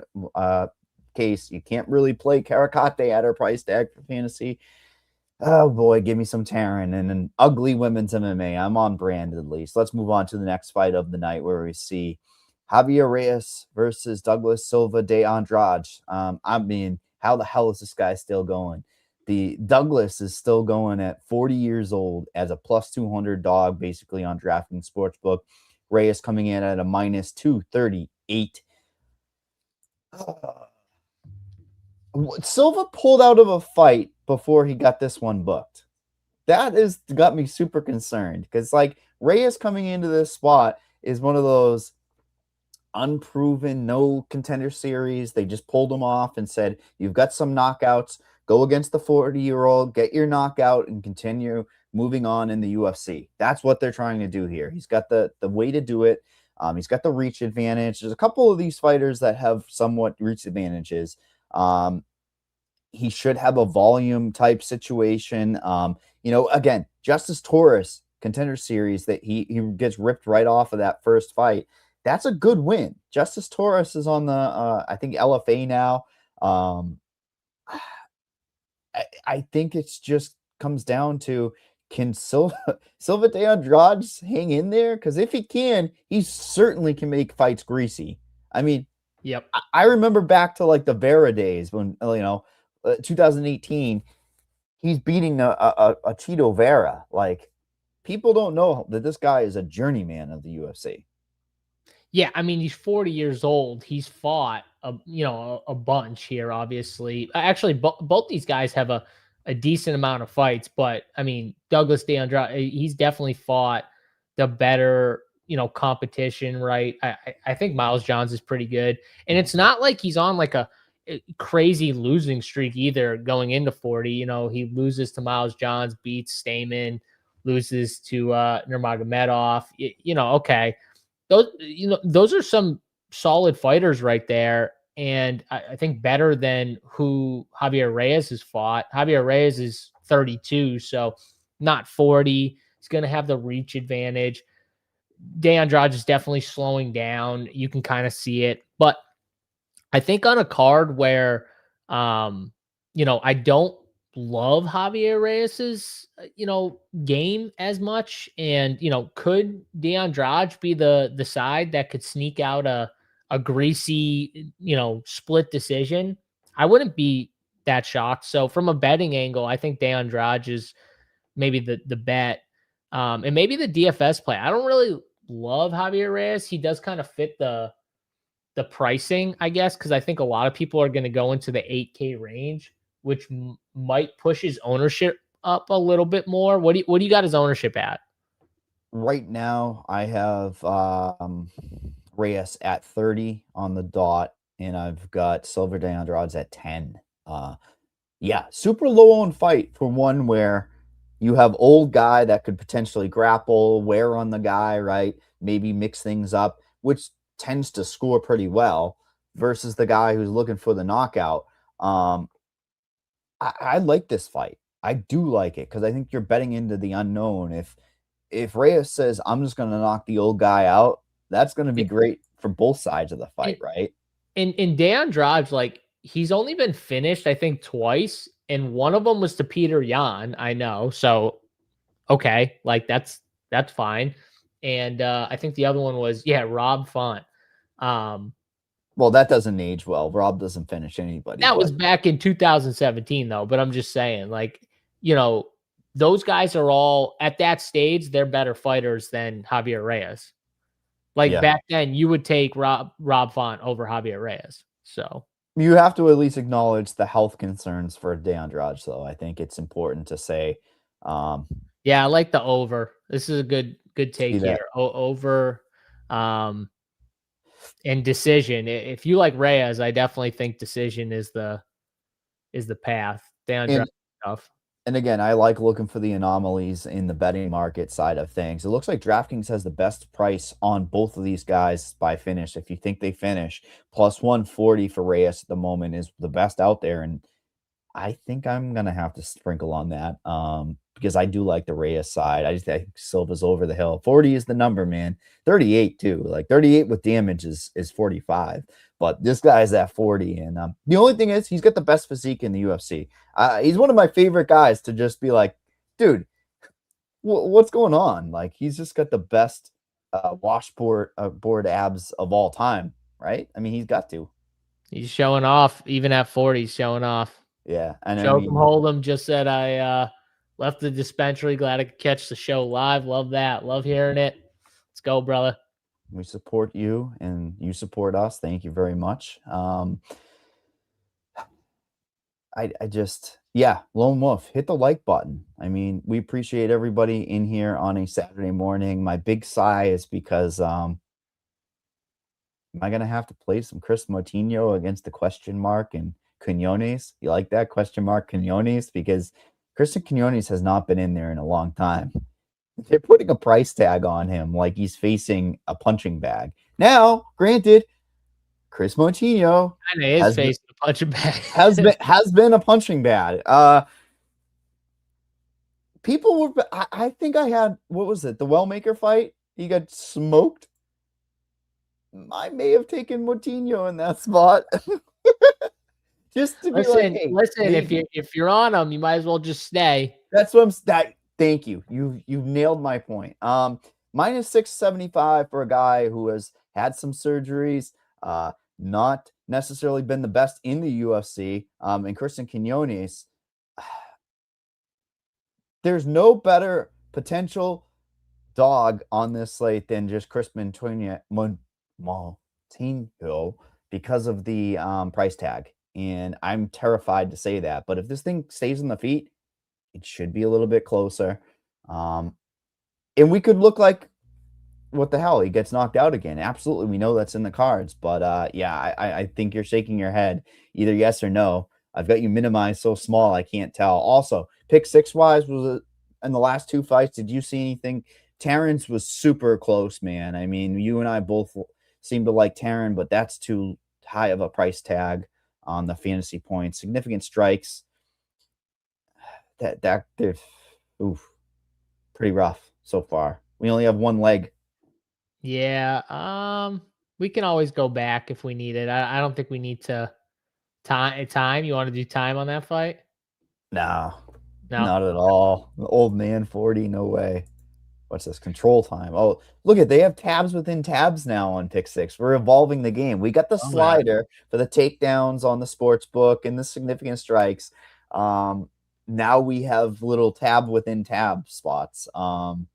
case. You can't really play Carete at her price tag for fantasy. Oh boy, give me some Taryn and an ugly women's MMA. I'm on brand at least. Let's move on to the next fight of the night where we see Javier Reyes versus Douglas Silva de Andrade. I mean, how the hell is this guy still going? The Douglas is still going at 40 years old as a plus 200 dog, basically on DraftKings Sportsbook. Reyes coming in at a minus 238. Silva pulled out of a fight before he got this one booked. That has got me super concerned because, like, Reyes coming into this spot is one of those unproven, no contender series. They just pulled him off and said, you've got some knockouts. Go against the 40-year-old, get your knockout, and continue moving on in the UFC. That's what they're trying to do here. He's got the way to do it. He's got the reach advantage. There's a couple of these fighters that have somewhat reach advantages. He should have a volume type situation. Again, Justice Torres contender series that he gets ripped right off of that first fight. That's a good win. Justice Torres is on the, I think, LFA now. I think it's just comes down to, can Silva de Andrade hang in there? Because if he can, he certainly can make fights greasy. I mean, yep. I remember back to like the Vera days when, 2018, he's beating a Cheeto Vera. Like, people don't know that this guy is a journeyman of the UFC. Yeah, I mean, he's 40 years old. He's fought a bunch here, obviously. Actually, both these guys have a decent amount of fights, but I mean, Douglas de Andrade, he's definitely fought the better, competition, right? I think Miles Johns is pretty good. And it's not like he's on like a crazy losing streak either going into 40. He loses to Miles Johns, beats Stamen, loses to Nurmagomedov. Okay. Those are some solid fighters right there. And I think better than who Javier Reyes has fought. Javier Reyes is 32, so not 40. He's going to have the reach advantage. Andrade is definitely slowing down. You can kind of see it. But I think on a card where, I don't love Javier Reyes's, game as much. And, could Andrade be the side that could sneak out a greasy, split decision? I wouldn't be that shocked. So from a betting angle, I think Andrade is maybe the bet. And maybe the DFS play. I don't really love Javier Reyes. He does kind of fit the pricing, I guess, because I think a lot of people are going to go into the 8K range, which might push his ownership up a little bit more. What do you got his ownership at? Right now, I have Reyes at 30 on the dot, and I've got Silva de Andrade at 10. Yeah, super low owned fight for one where you have old guy that could potentially grapple, wear on the guy, right? Maybe mix things up, which tends to score pretty well, versus the guy who's looking for the knockout. I like this fight. I do like it because I think you're betting into the unknown. If Reyes says, I'm just going to knock the old guy out, that's going to be great for both sides of the fight, right? And Andrade, like, he's only been finished, I think, twice, and one of them was to Peter Yan, I know. So, okay, like, that's fine. And I think the other one was, Rob Font. Well, that doesn't age well. Rob doesn't finish anybody. That was back in 2017, though. But I'm just saying, like, those guys are all at that stage. They're better fighters than Javier Reyes. Like back then, you would take Rob Font over Javier Reyes. So you have to at least acknowledge the health concerns for Andrade. So I think it's important to say, I like the over. This is a good take here. Over, and decision. If you like Reyes, I definitely think decision is the path. Andrade stuff. And again, I like looking for the anomalies in the betting market side of things. It looks like DraftKings has the best price on both of these guys by finish. If you think they finish, plus 140 for Reyes at the moment is the best out there. And I think I'm going to have to sprinkle on that because I do like the Reyes side. I just think Silva's over the hill. 40 is the number, man. 38 too. Like 38 with damage is 45. But this guy's at 40. And the only thing is he's got the best physique in the UFC. He's one of my favorite guys to just be like, dude, what's going on? Like, he's just got the best washboard board abs of all time, right? I mean, he's got to. He's showing off. Even at 40, he's showing off. Yeah. And Joe from Hold'em just said, I left the dispensary. Glad I could catch the show live. Love that. Love hearing it. Let's go, brother. We support you and you support us. Thank you very much. I just, Lone Wolf, hit the like button. I mean, we appreciate everybody in here on a Saturday morning. My big sigh is because am I going to have to play some Chris Moutinho against the question mark and Quinonez? You like that question mark Quinonez? Because Christian Quinonez has not been in there in a long time. They're putting a price tag on him like he's facing a punching bag. Now, granted, Chris Moutinho is facing a punching bag. has been a punching bag. People were. I think I had, what was it? The Wellmaker fight. He got smoked. I may have taken Moutinho in that spot. Just to listen, be like, hey, listen. If you're on him, you might as well just stay. That's what I'm. Thank you. You've nailed my point. Minus 675 for a guy who has had some surgeries, not necessarily been the best in the UFC. And Christian Quinonez, there's no better potential dog on this slate than just Chris Moutinho because of the price tag. And I'm terrified to say that. But if this thing stays on the feet, it should be a little bit closer. And we could look like what the hell? He gets knocked out again. Absolutely. We know that's in the cards. But yeah, I think you're shaking your head either yes or no. I've got you minimized so small I can't tell. Also, pick six wise was in the last two fights. Did you see anything? Terrence was super close, man. I mean, you and I both seem to like Terran, but that's too high of a price tag on the fantasy points. Significant strikes. That oof, pretty rough so far. We only have one leg. Yeah. We can always go back if we need it. I don't think we need to time. You want to do time on that fight? No, No. not at all. The old man 40, no way. What's this? Control time. Oh, look at they have tabs within tabs now on Pick Six. We're evolving the game. We got the slider for the takedowns on the sports book and the significant strikes. Now we have little tab within tab spots.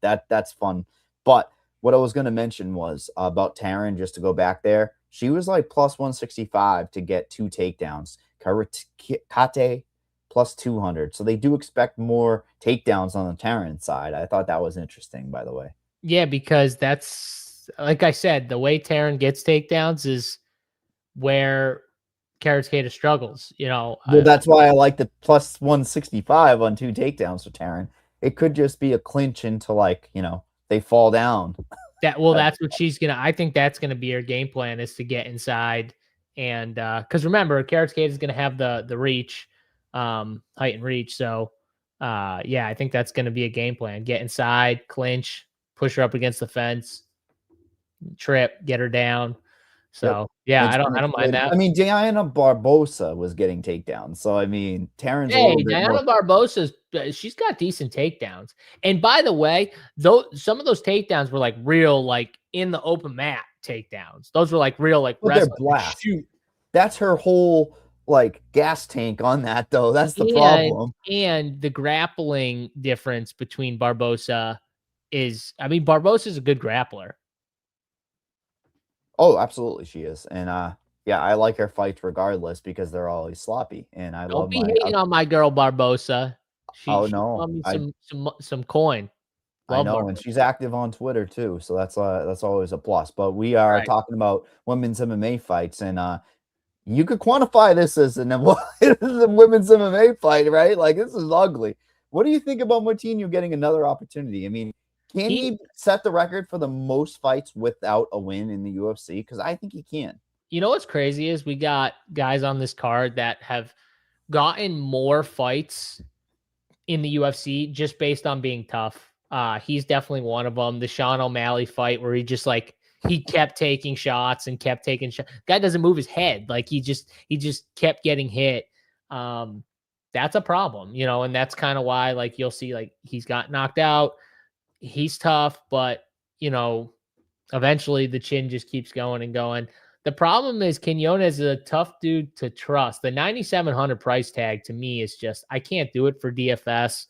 That's fun. But what I was going to mention was about Taryn, just to go back there. She was like plus 165 to get 2 takedowns. Carete plus 200. So they do expect more takedowns on the Taryn side. I thought that was interesting, by the way. Yeah, because that's, like I said, the way Taryn gets takedowns is where Carete struggles, you know. Well, that's why I like the plus 165 on 2 takedowns for Taryn. It could just be a clinch into, like, you know, they fall down. That's what she's gonna. I think that's gonna be her game plan, is to get inside, and because remember, Carete is gonna have the reach, height and reach. So yeah, I think that's gonna be a game plan. Get inside, clinch, push her up against the fence, trip, get her down. So yeah, I don't mind that. I mean, Diana Barbosa was getting takedowns, so I mean, Taryn's a little bit Diana Barbosa's, she's got decent takedowns. And by the way, though, some of those takedowns were like real, like in the open mat takedowns. Those were like real, like they're blast. Shoot. That's her whole like gas tank on that, though. That's the problem. And the grappling difference between Barbosa is, I mean, Barbosa is a good grappler. Oh, absolutely, she is. And yeah, I like her fights regardless because they're always sloppy. And I love hating on my girl Barbosa. She no, some coin. I know, Barbosa. And she's active on Twitter too, so that's always a plus. But we are talking about women's MMA fights, and you could quantify this as a women's MMA fight, right? Like, this is ugly. What do you think about Moutinho getting another opportunity? I mean, can he set the record for the most fights without a win in the UFC? Because I think he can. You know what's crazy is we got guys on this card that have gotten more fights in the UFC just based on being tough. He's definitely one of them. The Sean O'Malley fight where he just like, he kept taking shots and kept taking shots. Guy doesn't move his head. Like he just kept getting hit. That's a problem, you know, and that's kind of why, like, you'll see, like, he's got knocked out. He's tough, but, you know, eventually the chin just keeps going and going. The problem is Quinonez is a tough dude to trust. The 9,700 price tag to me is just, I can't do it for DFS.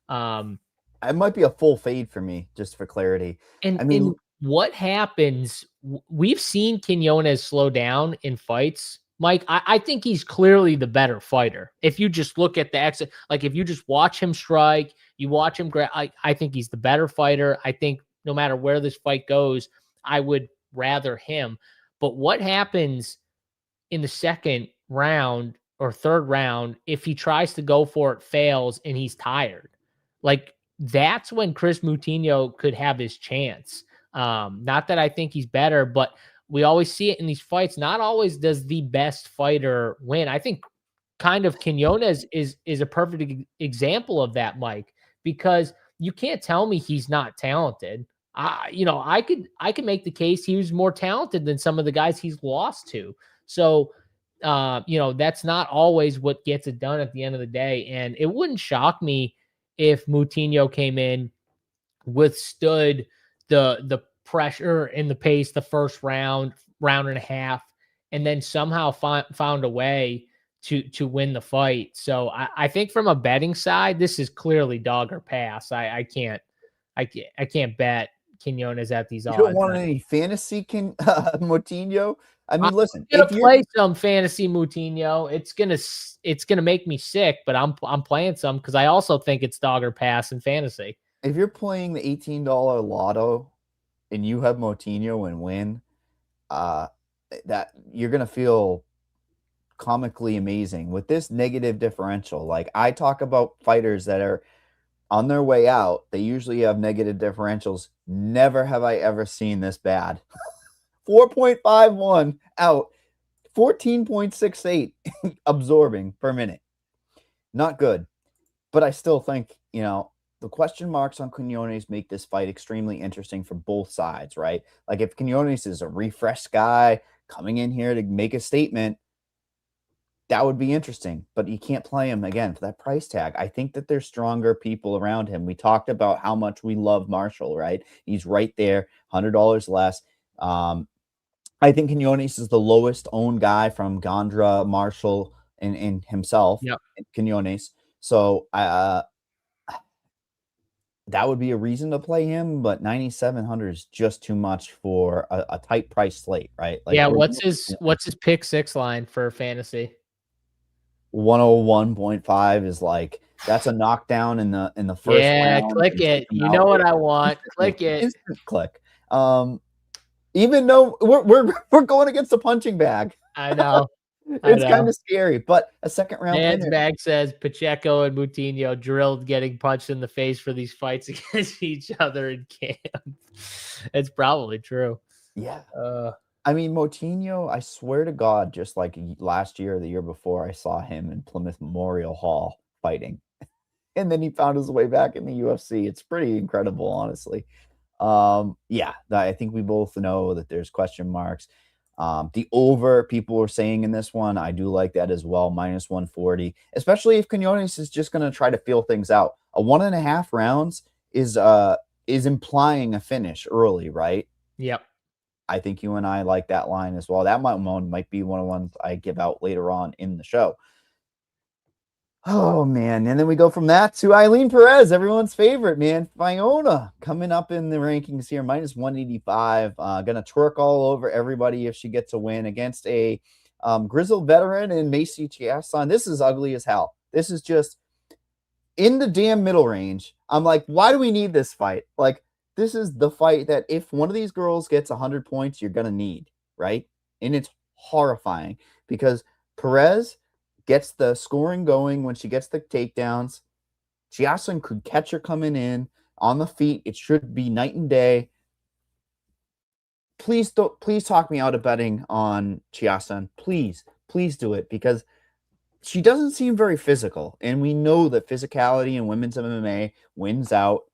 It might be a full fade for me, just for clarity. And I mean, what happens? We've seen Quinonez slow down in fights. Mike, I think he's clearly the better fighter. If you just look at the exit, like if you just watch him strike, you watch him, I think he's the better fighter. I think no matter where this fight goes, I would rather him. But what happens in the second round or third round if he tries to go for it, fails, and he's tired? Like, that's when Chris Moutinho could have his chance. Not that I think he's better, but we always see it in these fights. Not always does the best fighter win. I think kind of Quinonez is a perfect example of that, Mike, because you can't tell me he's not talented. You know, I could make the case he was more talented than some of the guys he's lost to. So, you know, that's not always what gets it done at the end of the day. And it wouldn't shock me if Moutinho came in, withstood the pressure and the pace the first round and a half, and then somehow found a way to win the fight. So I think from a betting side, this is clearly dog or pass. I can't bet Quinonez at these odds. You don't want any fantasy Moutinho? I mean, listen, I'm gonna play some fantasy Moutinho. It's gonna make me sick, but I'm playing some because I also think it's dog or pass in fantasy. If you're playing the $18 lotto and you have Moutinho and win, that you're going to feel comically amazing with this negative differential. Like, I talk about fighters that are on their way out, they usually have negative differentials. Never have I ever seen this bad. 4.51 out, 14.68 absorbing per minute. Not good. But I still think, the question marks on Quinonez make this fight extremely interesting for both sides, right? Like, if Quinonez is a refreshed guy coming in here to make a statement, that would be interesting, but you can't play him again for that price tag. I think that there's stronger people around him. We talked about how much we love Marshall, right? He's right there, $100 less. I think Quinonez is the lowest owned guy from Gandra, Marshall, and himself, Quinonez. So that would be a reason to play him, but 9,700 is just too much for a tight price slate, right? Like, yeah, what's his pick 6 line for fantasy? 101.5 is like, that's a knockdown in the first round. Click it. You know what I want. Click it. Instant click. Even though we're going against the punching bag. I know. It's kind of scary, but a second round. Man's bag says Pacheco and Moutinho drilled getting punched in the face for these fights against each other in camp. It's probably true. Yeah. I mean, Moutinho, I swear to God, just like last year or the year before, I saw him in Plymouth Memorial Hall fighting. And then he found his way back in the UFC. It's pretty incredible, honestly. Yeah, I think we both know that there's question marks. The over, people were saying in this one, I do like that as well, -140, especially if Quinonez is just going to try to feel things out. A 1.5 rounds is implying a finish early, right? Yep. I think you and I like that line as well. That might be one of the ones I give out later on in the show. Oh, man. And then we go from that to Eileen Perez, everyone's favorite, man. Fiona coming up in the rankings here, -185. Going to twerk all over everybody if she gets a win against a grizzled veteran in Macy Chasson. This is ugly as hell. This is just in the damn middle range. I'm like, why do we need this fight? Like, this is the fight that if one of these girls gets 100 points, you're going to need, right? And it's horrifying because Perez gets the scoring going when she gets the takedowns. Chasson could catch her coming in on the feet. It should be night and day. Please talk me out of betting on Chasson. Please do it, because she doesn't seem very physical. And we know that physicality in women's MMA wins out.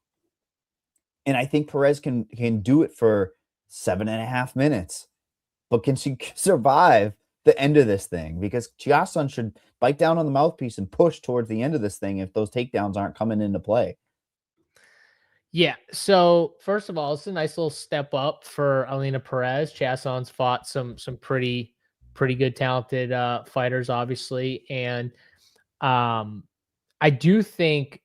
And I think Perez can do it for 7.5 minutes. But can she survive the end of this thing? Because Chasson should bite down on the mouthpiece and push towards the end of this thing if those takedowns aren't coming into play. Yeah. So first of all, it's a nice little step up for Eileen Perez. Chasson's fought some pretty good, talented fighters, obviously. And I do think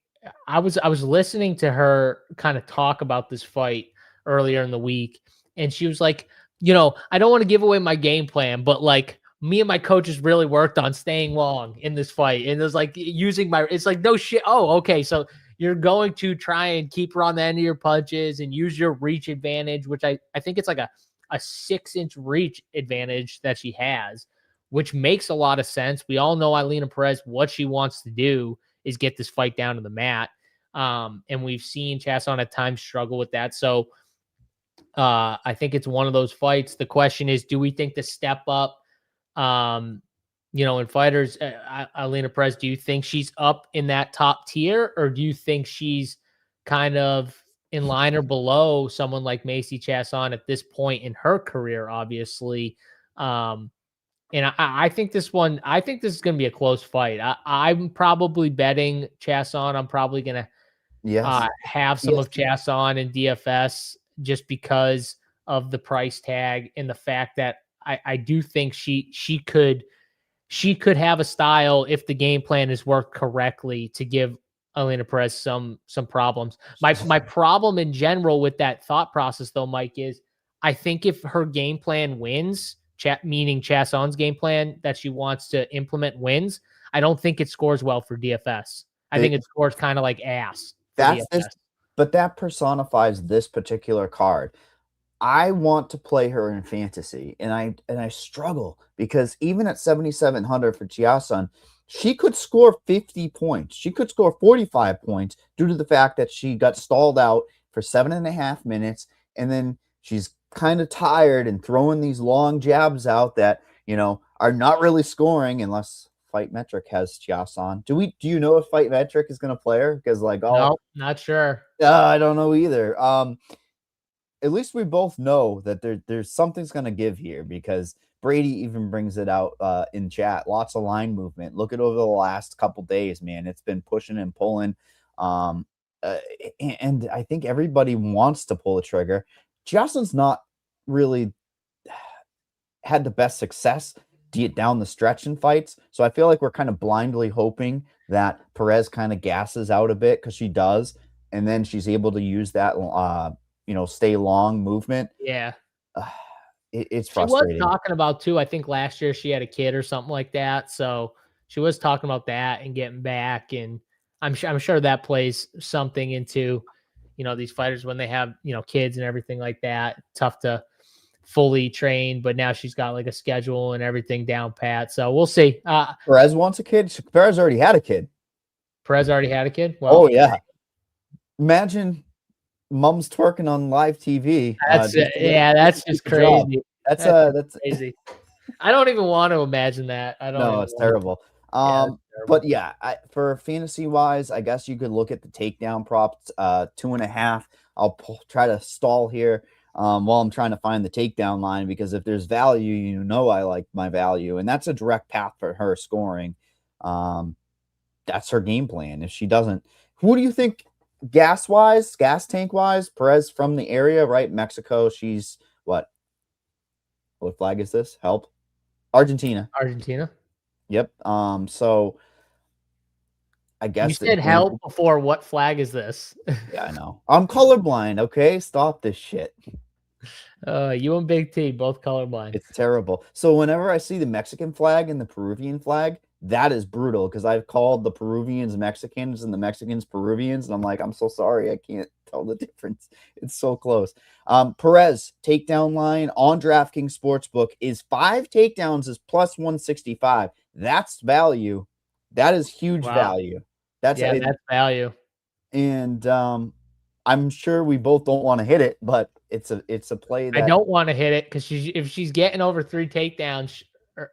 I was listening to her kind of talk about this fight earlier in the week, and she was like, I don't want to give away my game plan, but like, me and my coaches really worked on staying long in this fight. And it was like it's like, no shit. Oh, okay. So you're going to try and keep her on the end of your punches and use your reach advantage, which I think it's like a 6-inch reach advantage that she has, which makes a lot of sense. We all know Eileen Perez, what she wants to do is get this fight down to the mat. And we've seen Chasson at times struggle with that. So I think it's one of those fights. The question is, do we think the step up, in fighters, Eileen Perez, do you think she's up in that top tier, or do you think she's kind of in line or below someone like Macy Chasson at this point in her career, obviously? And I think this is going to be a close fight. I'm probably betting Chasson. I'm probably going to have some of Chasson in DFS just because of the price tag and the fact that I do think she could have a style if the game plan is worked correctly to give Eileen Perez some problems. My problem in general with that thought process, though, Mike, is I think if her game plan wins, meaning Chasson's game plan that she wants to implement wins, I don't think it scores well for DFS. I think it scores kind of like ass. But that personifies this particular card. I want to play her in fantasy, and I struggle because even at 7,700 for Chasson, she could score 50 points. She could score 45 points due to the fact that she got stalled out for 7.5 minutes, and then she's kind of tired and throwing these long jabs out that, are not really scoring unless Fight Metric has Chasson. Do you know if Fight Metric is going to play her? Because no, not sure. I don't know either. At least we both know that there's something's going to give here, because Brady even brings it out in chat. Lots of line movement. Look at over the last couple days, man. It's been pushing and pulling. And I think everybody wants to pull the trigger. Chasson's not really had the best success down the stretch in fights. So I feel like we're kind of blindly hoping that Perez kind of gasses out a bit, because she does. And then she's able to use that stay long movement. Yeah. It's frustrating. She was talking about too, I think last year she had a kid or something like that. So she was talking about that and getting back. And I'm sure that plays something into, these fighters when they have, kids and everything like that. Tough to fully train, but now she's got like a schedule and everything down pat. So we'll see. Perez wants a kid. Perez already had a kid. Perez already had a kid? Well, oh, yeah. Imagine mom's twerking on live TV. That's that's just crazy. That's crazy. I don't even want to imagine that. It's terrible. But yeah, for fantasy wise, I guess you could look at the takedown props, 2.5. I'll try to stall here while I'm trying to find the takedown line, because if there's value, I like my value, and that's a direct path for her scoring. That's her game plan. If she doesn't, who do you think? Gas tank wise, Perez from the area, right? Mexico. She's what flag is this? Help. Argentina. Yep. So I guess you said help before. What flag is this? Yeah, I know. I'm colorblind. Okay, stop this shit. You and Big T both colorblind. It's terrible. So whenever I see the Mexican flag and the Peruvian flag, that is brutal, because I've called the Peruvians Mexicans and the Mexicans Peruvians, and I'm like, I'm so sorry, I can't tell the difference. It's so close. Perez takedown line on DraftKings Sportsbook is 5 takedowns is plus 165. That's value. That is huge value. That's value. And I'm sure we both don't want to hit it, but it's a play that I don't want to hit it, because if she's getting over 3 takedowns,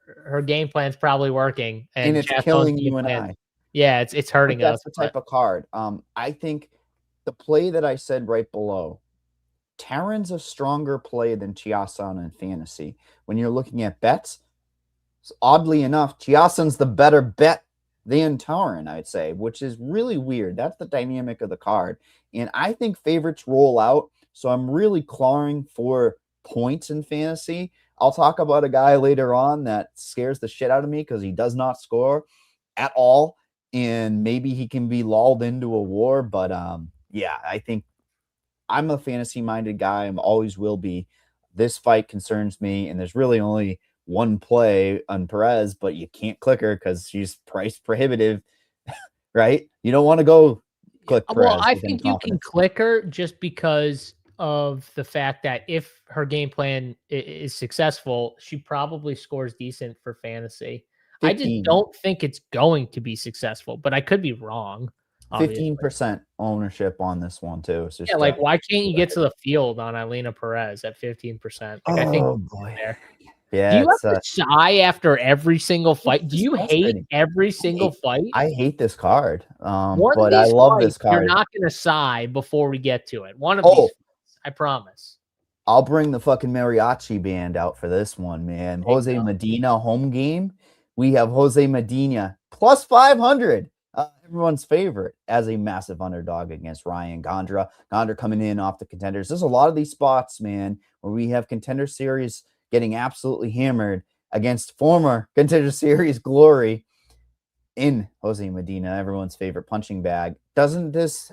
her game plan's probably working, and it's killing you and I. Yeah, it's hurting us. That's the type of card. I think the play that I said right below, Taryn's a stronger play than Chasson in fantasy. When you're looking at bets, oddly enough, Chasson's the better bet than Taryn, I'd say, which is really weird. That's the dynamic of the card. And I think favorites roll out, so I'm really clawing for points in fantasy. I'll talk about a guy later on that scares the shit out of me because he does not score at all, and maybe he can be lulled into a war. But yeah, I think I'm a fantasy-minded guy. I always will be. This fight concerns me, and there's really only one play on Perez, but you can't click her because she's price prohibitive, right? You don't want to go click Perez. Well, I think you can click her just because of the fact that if her game plan is successful, she probably scores decent for fantasy. 15. I just don't think it's going to be successful, but I could be wrong. 15% ownership on this one too. It's just, yeah, like why can't you get to the field on Ailina Perez at 15%? Like, I think there. Yeah. Do you have to sigh after every single fight? Do you hate every single fight? I hate this card. But I love this card. You're not going to sigh before we get to it. One of these, I promise. I'll bring the fucking mariachi band out for this one, man. Jose Medina home game. We have Jose Medina plus 500. Everyone's favorite as a massive underdog against Ryan Gandra. Gandra coming in off the contenders. There's a lot of these spots, man, where we have contender series getting absolutely hammered against former contender series glory in Jose Medina, everyone's favorite punching bag. Doesn't this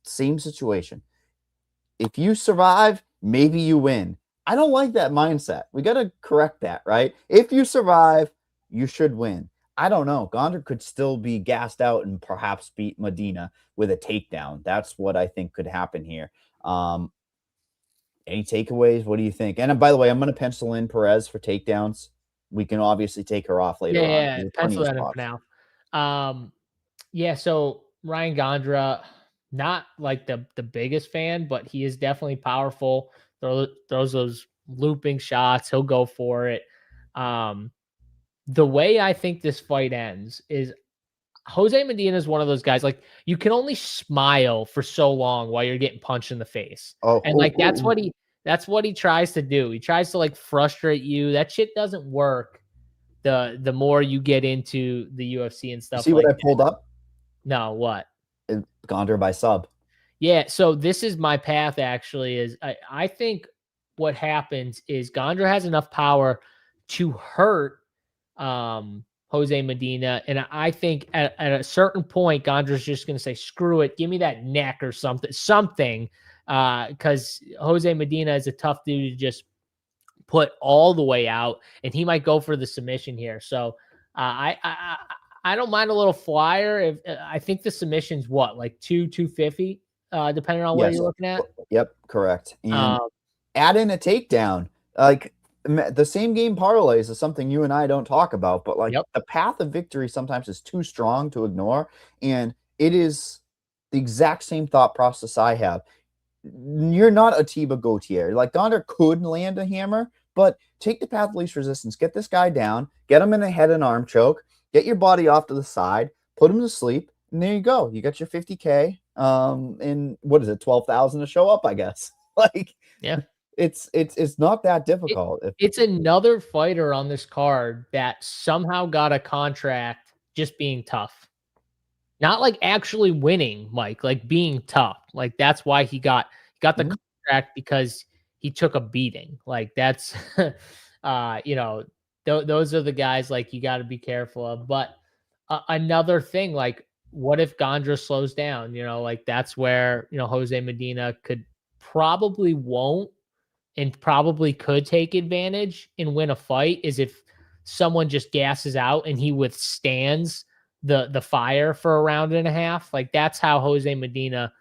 same situation? If you survive, maybe you win. I don't like that mindset. We got to correct that, right? If you survive, you should win. I don't know. Gandra could still be gassed out and perhaps beat Medina with a takedown. That's what I think could happen here. Any takeaways? What do you think? And by the way, I'm going to pencil in Perez for takedowns. We can obviously take her off later on. Yeah, pencil that in for now. Yeah, so Ryan Gandra, not like the biggest fan, but he is definitely powerful. Throws those looping shots. He'll go for it. The way I think this fight ends is Jose Medina is one of those guys, like, you can only smile for so long while you're getting punched in the face. That's what he tries to do. He tries to like frustrate you. That shit doesn't work. The more you get into the UFC and stuff. See what I pulled up? No, what? Gandra by sub. Yeah, so this is my path actually. Is I think what happens is Gandra has enough power to hurt Jose Medina, and I think at a certain point, Gandra's just going to say, "Screw it, give me that neck or something," because Jose Medina is a tough dude to just put all the way out, and he might go for the submission here. So I don't mind a little flyer. If I think the submission's what, like 250, depending on what you're looking at. Yep, correct. And add in a takedown. Like the same game parlays is something you and I don't talk about, but like the path of victory sometimes is too strong to ignore. And it is the exact same thought process I have. You're not a Tiba Gautier. Like Gandra could land a hammer, but take the path of least resistance. Get this guy down. Get him in a head and arm choke. Get your body off to the side. Put him to sleep. And there you go. You got your 50K. And what is it? 12,000 to show up, I guess. Like, yeah. It's not that difficult. It's another fighter on this card that somehow got a contract just being tough. Not like actually winning, Mike, like being tough. Like that's why he got the contract, because he took a beating. Like that's, those are the guys like you got to be careful of. But another thing, like what if Gandra slows down? Like that's where, Jose Medina probably won't and probably could take advantage and win a fight, is if someone just gasses out and he withstands the fire for a round and a half. Like that's how Jose Medina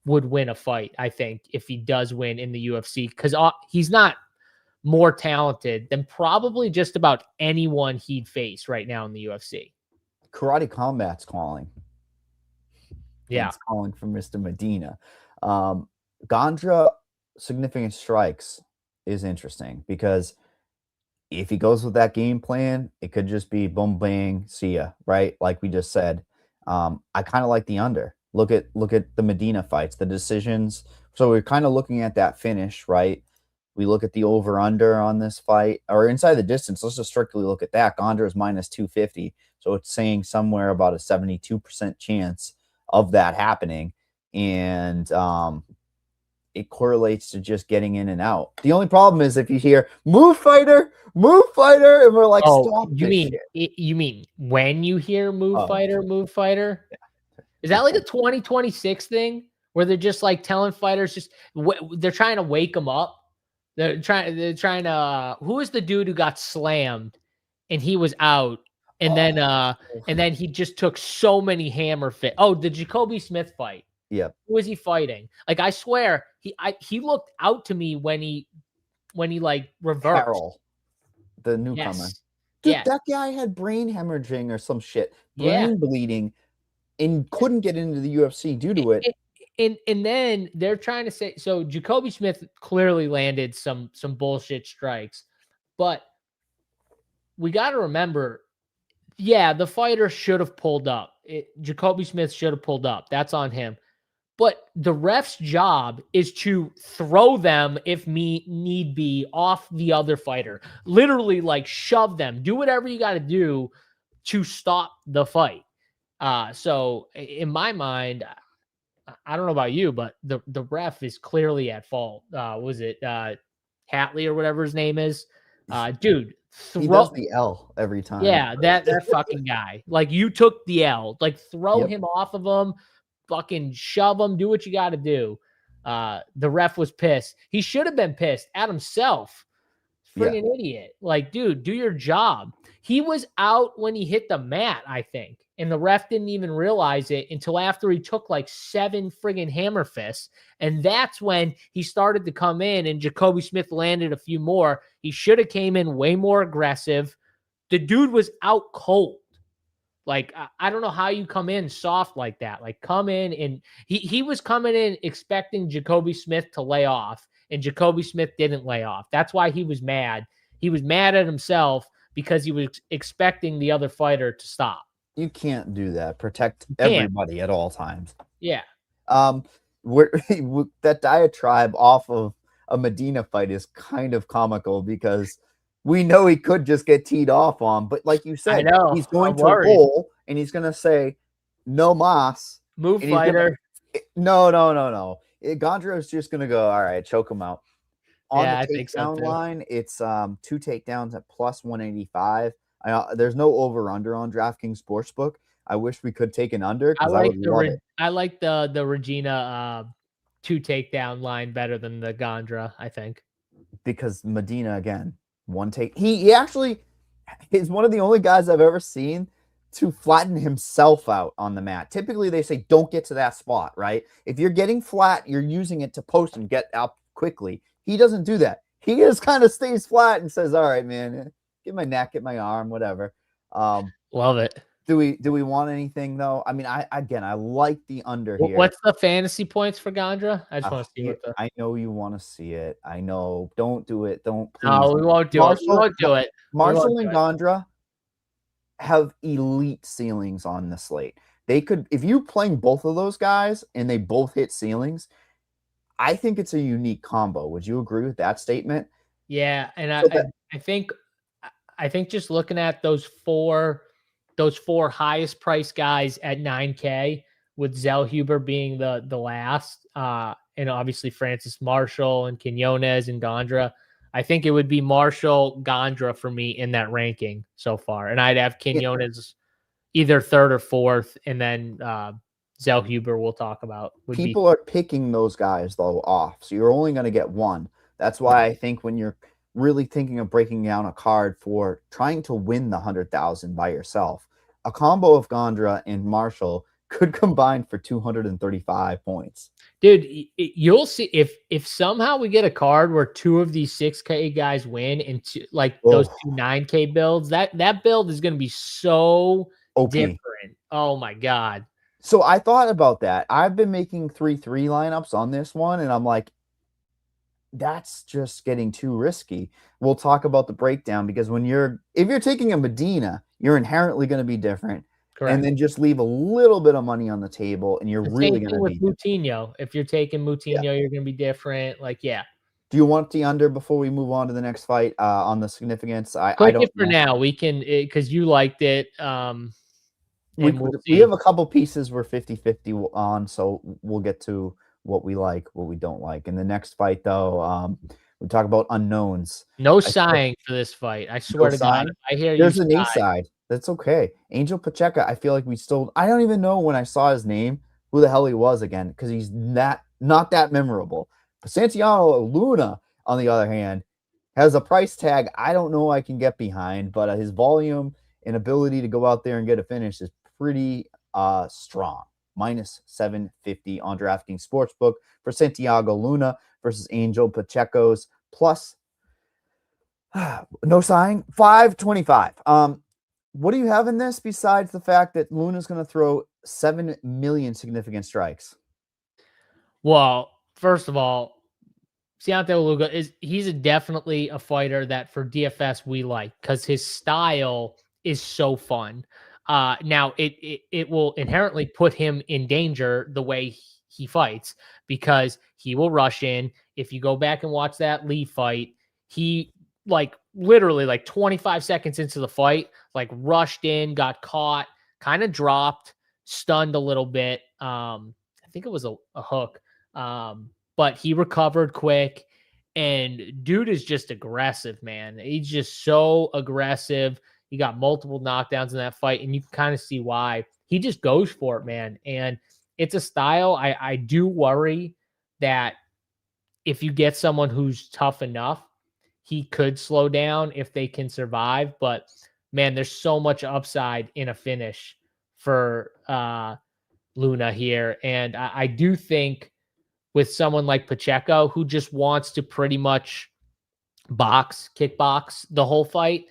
would win a fight, I think, if he does win in the UFC, because he's not more talented than probably just about anyone he'd face right now in the UFC. Karate Combat's calling. Yeah. It's calling for Mr. Medina. Gandra significant strikes is interesting, because if he goes with that game plan, it could just be boom, bang, see ya, right? Like we just said. I kind of like the under. Look at the Medina fights, the decisions. So we're kind of looking at that finish, right? We look at the over-under on this fight, or inside the distance. Let's just strictly look at that. Gandra is minus 250. So it's saying somewhere about a 72% chance of that happening. And it correlates to just getting in and out. The only problem is if you hear move fighter, and we're like, stop. You mean when you hear move fighter? Yeah. Is that like a 2026 thing where they're just like telling fighters they're trying to wake them up? They're trying to who is the dude who got slammed and he was out, and then he just took so many hammer fit. Oh, the Jacoby Smith fight. Yeah. Who was he fighting? Like I swear he looked out to me when he like reversed. Carroll, the newcomer. Yes. Dude, that guy had brain hemorrhaging or some shit. Brain bleeding and couldn't get into the UFC due to it. And then they're trying to say, so Jacoby Smith clearly landed some bullshit strikes, but we got to remember, the fighter should have pulled up. Jacoby Smith should have pulled up. That's on him. But the ref's job is to throw them, if need be, off the other fighter. Literally, like, shove them. Do whatever you got to do to stop the fight. So, in my mind, I don't know about you, but the ref is clearly at fault. Was it Hatley or whatever his name is? Dude, he does the L every time. Yeah, that fucking guy. Like, you took the L. Like, throw him off of him. Fucking shove him. Do what you got to do. The ref was pissed. He should have been pissed at himself. Friggin' idiot. Like, dude, do your job. He was out when he hit the mat, I think. and the ref didn't even realize it until after he took like 7 friggin' hammer fists. And that's when he started to come in, and Jacoby Smith landed a few more. He should have came in way more aggressive. The dude was out cold. Like, I don't know how you come in soft like that. Like, come in, and he was coming in expecting Jacoby Smith to lay off, and Jacoby Smith didn't lay off. That's why he was mad. He was mad at himself because he was expecting the other fighter to stop. You can't do that. Protect everybody at all times. Yeah. That diatribe off of a Medina fight is kind of comical because we know he could just get teed off on, but like you said, he's going to roll and he's going to say, no mas. Move fighter. No. Gandra is just going to go, all right, choke him out. On the takedown line, it's 2 takedowns at plus 185. There's no over-under on DraftKings Sportsbook. I wish we could take an under because I would love it. I like the Regina 2 takedown line better than the Gandra, I think. Because Medina, again, 1 take. He actually is one of the only guys I've ever seen to flatten himself out on the mat. Typically, they say don't get to that spot, right? If you're getting flat, you're using it to post and get up quickly. He doesn't do that. He just kind of stays flat and says, all right, man, get my neck, get my arm, whatever. Love it. Do we want anything though? I mean, I like the under here. What's the fantasy points for Gandra? I just want to see what I know you want to see it. I know. Don't do it. Don't. Please. No, we won't do it. We won't do it. Marshall and Gandra have elite ceilings on the slate. They could, if you playing both of those guys and they both hit ceilings, I think it's a unique combo. Would you agree with that statement? Yeah, and I think just looking at those four highest priced guys at 9K, with Zel Huber being the last, and obviously Francis Marshall and Quinonez and Gandra, I think it would be Marshall, Gandra for me in that ranking so far, and I'd have Quinonez either 3rd or 4th, and then Zel Huber we'll talk about. People are picking those guys though off, so you're only going to get one. That's why I think when you're really thinking of breaking down a card for trying to win the 100,000 by yourself, a combo of Gandra and Marshall could combine for 235 points. Dude, you'll see if somehow we get a card where 2 of these 6K guys win and those 2 9K builds, that build is going to be so different. Oh my God. So I thought about that. I've been making 3-3 lineups on this one, and I'm like, that's just getting too risky. We'll talk about the breakdown because if you're taking a Medina, you're inherently going to be different. Correct. And then just leave a little bit of money on the table, and you're really going to be with Moutinho. If you're taking Moutinho, you're going to be different. Do you want the under before we move on to the next fight on the significance? I don't for now. We can, because you liked it. We have a couple pieces we're 50-50 on, so we'll get to what we like, what we don't like. In the next fight, though, we talk about unknowns. No sighing for this fight. I swear to God. I hear there's an A side. That's okay. Angel Pacheco, I feel like I don't even know when I saw his name who the hell he was again, because he's not that memorable. But Santiago Luna, on the other hand, has a price tag I don't know I can get behind, but his volume and ability to go out there and get a finish is pretty strong. Minus 750 on DraftKings Sportsbook for Santiago Luna versus Angel Pacheco's plus no sign 525. What do you have in this besides the fact that Luna's going to throw 7 million significant strikes? Well, first of all, Santiago Luna he's definitely a fighter that for DFS we like because his style is so fun. Now it will inherently put him in danger the way he fights because he will rush in. If you go back and watch that Lee fight, he literally 25 seconds into the fight, rushed in, got caught, kind of dropped, stunned a little bit. I think it was a hook. But he recovered quick, and dude is just aggressive, man. He's just so aggressive. He got multiple knockdowns in that fight, and you can kind of see why. He just goes for it, man. And it's a style. I do worry that if you get someone who's tough enough, he could slow down if they can survive. But, man, there's so much upside in a finish for Luna here. And I do think with someone like Pacheco, who just wants to pretty much kickbox the whole fight,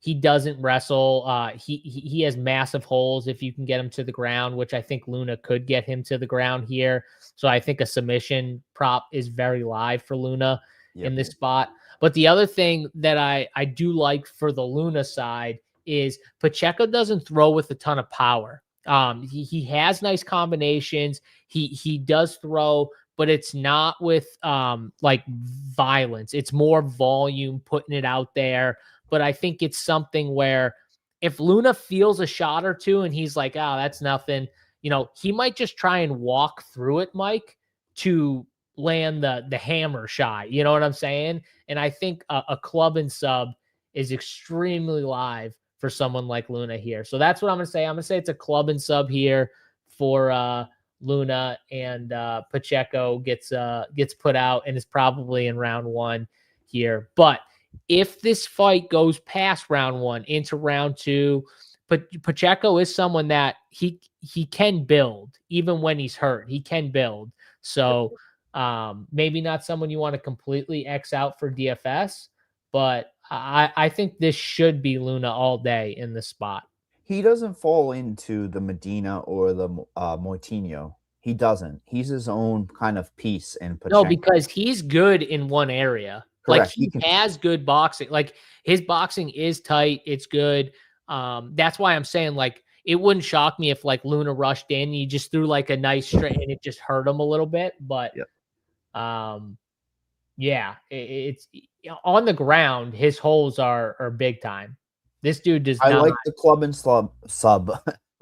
he doesn't wrestle. He has massive holes if you can get him to the ground, which I think Luna could get him to the ground here. So I think a submission prop is very live for Luna in this spot. But the other thing that I do like for the Luna side is Pacheco doesn't throw with a ton of power. He has nice combinations. He does throw, but it's not with like violence. It's more volume, putting it out there. But I think it's something where if Luna feels a shot or two and he's like, oh, that's nothing, you know, he might just try and walk through it, Mike, to land the hammer shot. You know what I'm saying? And I think a club and sub is extremely live for someone like Luna here. So that's what I'm going to say. I'm going to say it's a club and sub here for Luna, and Pacheco gets put out and is probably in round one here. But if this fight goes past round one into round two, Pacheco is someone that he can build even when he's hurt. He can build. So maybe not someone you want to completely X out for DFS, but I think this should be Luna all day in this spot. He doesn't fall into the Medina or the Moutinho. He doesn't. He's his own kind of piece. And no, because he's good in one area. Correct. Like he has good boxing. Like his boxing is tight. It's good. That's why I'm saying, like, it wouldn't shock me if like Luna rushed in, he just threw like a nice straight and it just hurt him a little bit. But yeah, it's on the ground. His holes are big time. This dude does not. I like the club and sub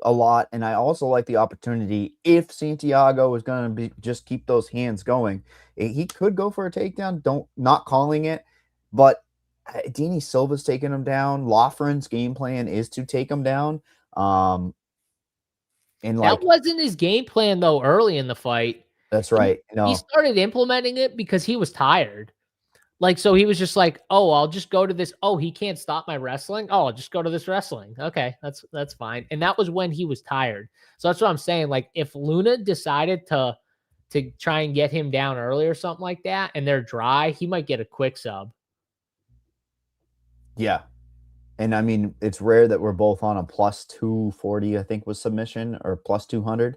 a lot, and I also like the opportunity if Santiago is going to just keep those hands going. He could go for a takedown. Not calling it, but Dini Silva's taking him down. Loughran's game plan is to take him down. And like, that wasn't his game plan though. Early in the fight, that's right. He started implementing it because he was tired. Like, so he was just like, oh, I'll just go to this. Oh, he can't stop my wrestling. Oh, I'll just go to this wrestling. Okay, that's fine. And that was when he was tired. So that's what I'm saying. Like, if Luna decided to try and get him down early or something like that, and they're dry, he might get a quick sub. Yeah. And I mean, it's rare that we're both on a plus 240, I think was submission, or plus 200.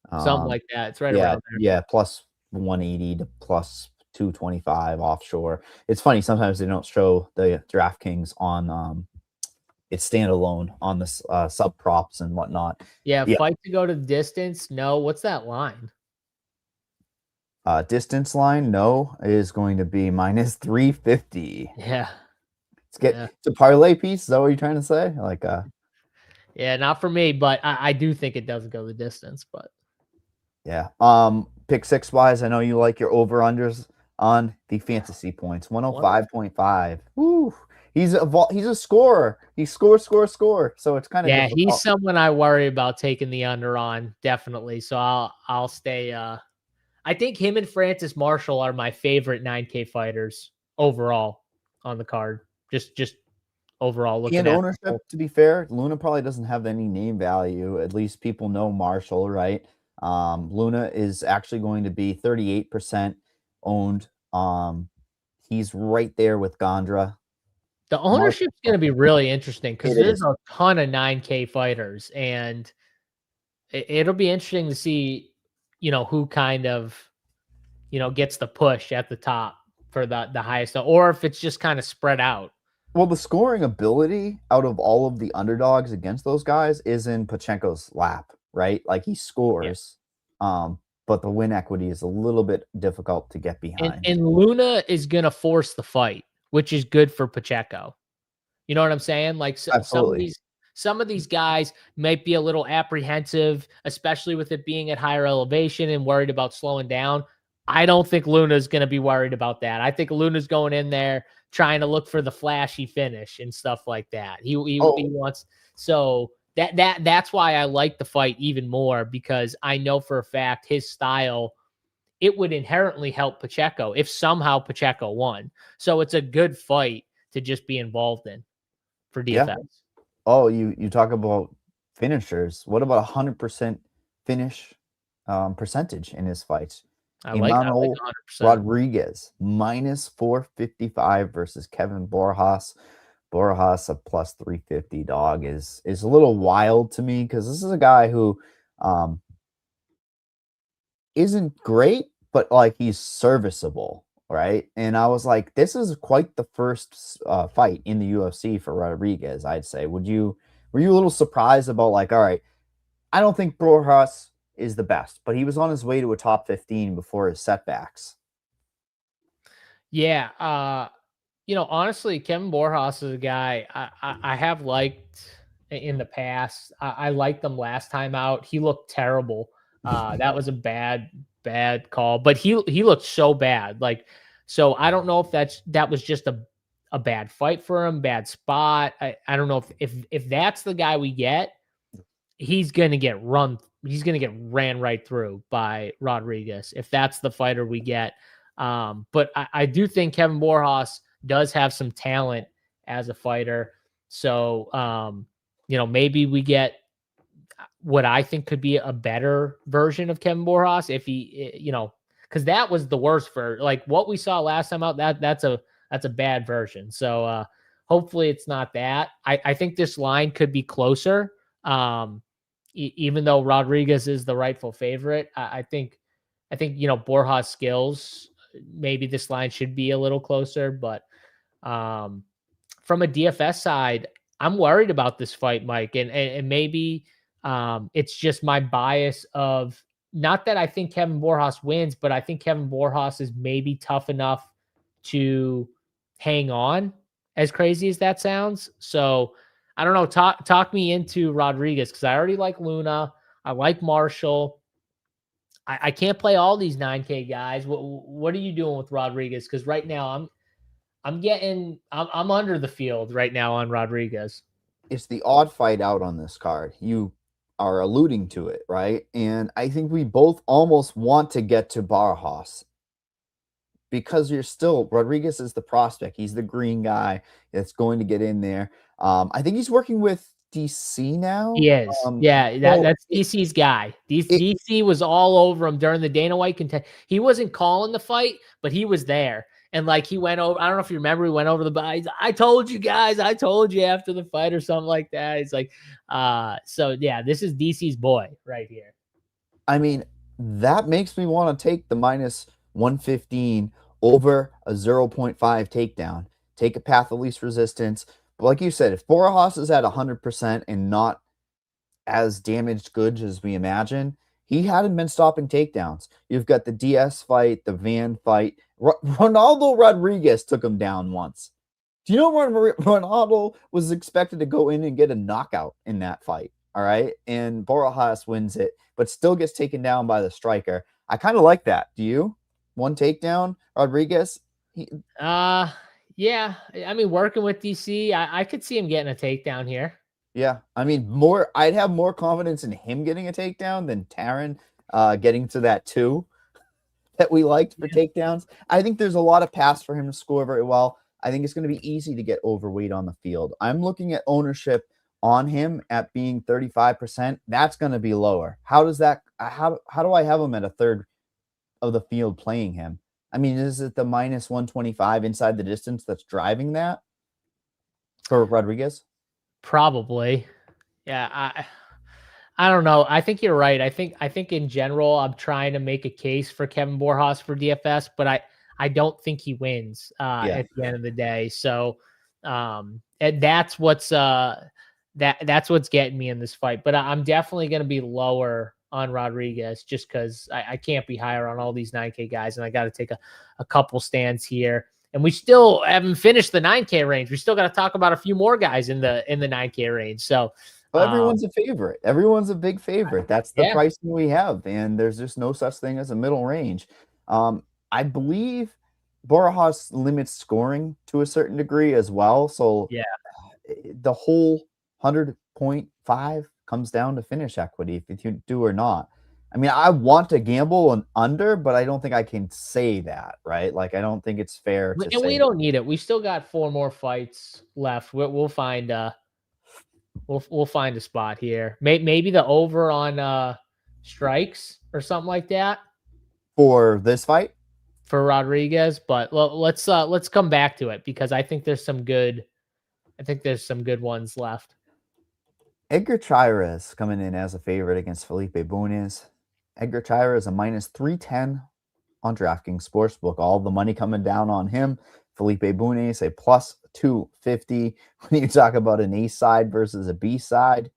Something like that. It's right around there. Yeah, plus 180 to plus 225 offshore. It's funny, sometimes they don't show the DraftKings on it's standalone on the sub props and whatnot. Yeah, fight to go to distance. No, what's that line? Distance line, no, is going to be minus 350. Yeah. It's a parlay piece. Is that what you're trying to say? Like, yeah, not for me, but I do think it doesn't go the distance. But yeah, pick six wise. I know you like your over unders on the fantasy points. 105.5. Woo. He's a scorer. He scores. So it's kind of difficult. He's someone I worry about taking the under on, definitely. So I'll stay. I think him and Francis Marshall are my favorite 9K fighters overall on the card. Just overall looking at ownership, to be fair, Luna probably doesn't have any name value. At least people know Marshall, right? Luna is actually going to be 38% owned. He's right there with Gandra. The ownership's going to be really interesting because there's a ton of 9K fighters, and it'll be interesting to see, who kind of, gets the push at the top for the highest, or if it's just kind of spread out. Well, the scoring ability out of all of the underdogs against those guys is in Pacheco's lap, right? Like, he scores, but the win equity is a little bit difficult to get behind. And Luna is going to force the fight, which is good for Pacheco. You know what I'm saying? Like, some of these guys might be a little apprehensive, especially with it being at higher elevation and worried about slowing down. I don't think Luna's going to be worried about that. I think Luna's going in there trying to look for the flashy finish and stuff like that. He wants, so that's why I like the fight even more, because I know for a fact his style, it would inherently help Pacheco if somehow Pacheco won. So it's a good fight to just be involved in for DFS. Yeah. Oh, you talk about finishers. What about 100% finish percentage in his fights? I like 100%. Rodriguez minus 455 versus Kevin Borhas. Borhas a plus 350 dog is a little wild to me because this is a guy who isn't great, but like he's serviceable, right? And I was like, this is quite the first fight in the UFC for Rodriguez, I'd say. Were you a little surprised about like, all right, I don't think Borhas is the best, but he was on his way to a top 15 before his setbacks. Yeah. Honestly, Kevin Borhas is a guy I have liked in the past. I liked him last time out. He looked terrible. That was a bad call, but he looked so bad. Like, so I don't know if that was just a bad fight for him, bad spot. I don't know if that's the guy we get, he's going to get ran right through by Rodriguez if that's the fighter we get. But I do think Kevin Borhas does have some talent as a fighter. So, maybe we get what I think could be a better version of Kevin Borhas if he, because that was the worst for like what we saw last time out. That's a bad version. So hopefully it's not that. I think this line could be closer. Even though Rodriguez is the rightful favorite, I think Borjas skills, maybe this line should be a little closer, but from a DFS side, I'm worried about this fight, Mike, and maybe it's just my bias of not that I think Kevin Borjas wins, but I think Kevin Borjas is maybe tough enough to hang on, as crazy as that sounds. So I don't know. Talk me into Rodriguez because I already like Luna. I like Marshall. I can't play all these 9K guys. What are you doing with Rodriguez? Because right now I'm under the field right now on Rodriguez. It's the odd fight out on this card. You are alluding to it, right? And I think we both almost want to get to Borjas because Rodriguez is the prospect. He's the green guy that's going to get in there. I think he's working with DC now. He is. That's DC's guy. DC was all over him during the Dana White contest. He wasn't calling the fight, but he was there. And like he went over, I don't know if you remember, he went over I told you guys, I told you after the fight or something like that. It's like, so yeah, this is DC's boy right here. I mean, that makes me want to take the minus 115 over a 0.5 takedown. Take a path of least resistance. But like you said, if Borjas is at 100% and not as damaged goods as we imagine, he hadn't been stopping takedowns. You've got the DS fight, the Van fight. Ronaldo Rodriguez took him down once. Do you know Ronaldo was expected to go in and get a knockout in that fight? All right. And Borjas wins it, but still gets taken down by the striker. I kind of like that. Do you? One takedown, Rodriguez? Yeah. I mean, working with DC, I could see him getting a takedown here. Yeah. I mean, I'd have more confidence in him getting a takedown than Taryn getting to that 2 that we liked for takedowns. I think there's a lot of paths for him to score very well. I think it's going to be easy to get overweight on the field. I'm looking at ownership on him at being 35%. That's going to be lower. How do I have him at a third of the field playing him? I mean, is it the minus 125 inside the distance that's driving that for Rodriguez? Probably. Yeah. I don't know. I think you're right. I think in general, I'm trying to make a case for Kevin Borjas for DFS, but I don't think he wins at the end of the day. So and that's what's that's what's getting me in this fight. But I'm definitely going to be lower on Rodriguez just because I can't be higher on all these 9K guys, and I got to take a couple stands here. And we still haven't finished the 9K range. We still got to talk about a few more guys in the 9K range. So. Well, everyone's a favorite. Everyone's a big favorite. That's the pricing we have, and there's just no such thing as a middle range. I believe Borjas limits scoring to a certain degree as well. So the whole 100.5 comes down to finish equity if you do or not. I mean, I want to gamble an under, but I don't think I can say that, right? Like, I don't think it's fair to say. And we don't need it. We still got 4 more fights left. We'll find We'll find a spot here. Maybe the over on strikes or something like that For this fight? for Rodriguez. But let's come back to it because I think there's some good ones left. Edgar Chairez coming in as a favorite against Felipe Bunes. Edgar Chairez a minus 310 on DraftKings Sportsbook. All the money coming down on him. Felipe Bunes a plus 250. When you talk about an A side versus a B side,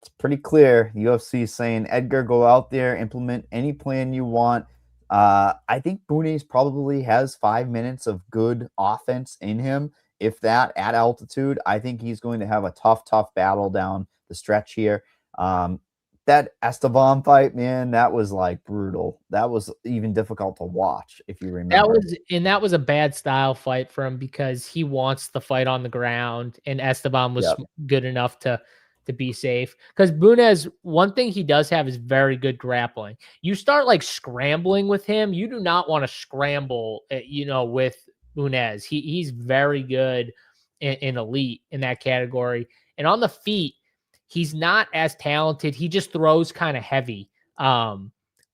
it's pretty clear. The UFC is saying, Edgar, go out there, implement any plan you want. I think Bunes probably has 5 minutes of good offense in him. If that at altitude, I think he's going to have a tough battle down the stretch here. That Esteban fight, man, that was like brutal. That was even difficult to watch, if you remember. That was a bad style fight for him because he wants the fight on the ground, and Esteban was good enough to be safe. Because Bunes, one thing he does have is very good grappling. You start like scrambling with him, you do not want to scramble, with Bunes. He's very good and elite in that category. And on the feet, he's not as talented. He just throws kind of heavy.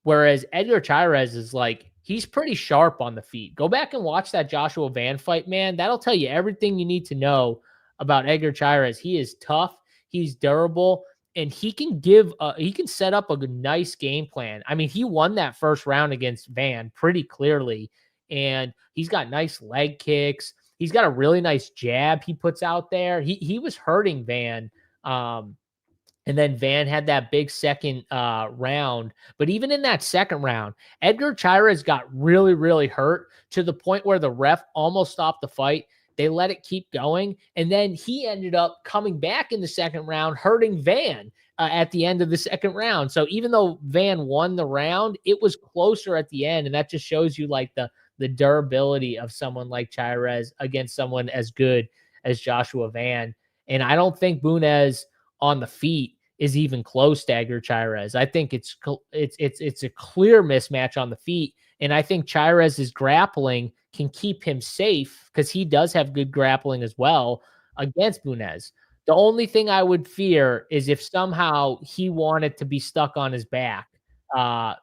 Whereas Edgar Chairez is like, he's pretty sharp on the feet. Go back and watch that Joshua Van fight, man. That'll tell you everything you need to know about Edgar Chairez. He is tough. He's durable. And he can set up a nice game plan. I mean, he won that first round against Van pretty clearly. And he's got nice leg kicks. He's got a really nice jab he puts out there. He was hurting Van. And then Van had that big second round. But even in that second round, Edgar Chairez got really, really hurt to the point where the ref almost stopped the fight. They let it keep going. And then he ended up coming back in the second round, hurting Van at the end of the second round. So even though Van won the round, it was closer at the end. And that just shows you like the durability of someone like Chairez against someone as good as Joshua Van. And I don't think Bunes on the feet is even close to Edgar Chairez. I think it's a clear mismatch on the feet. And I think Chairez's grappling can keep him safe because he does have good grappling as well against Bunes. The only thing I would fear is if somehow he wanted to be stuck on his back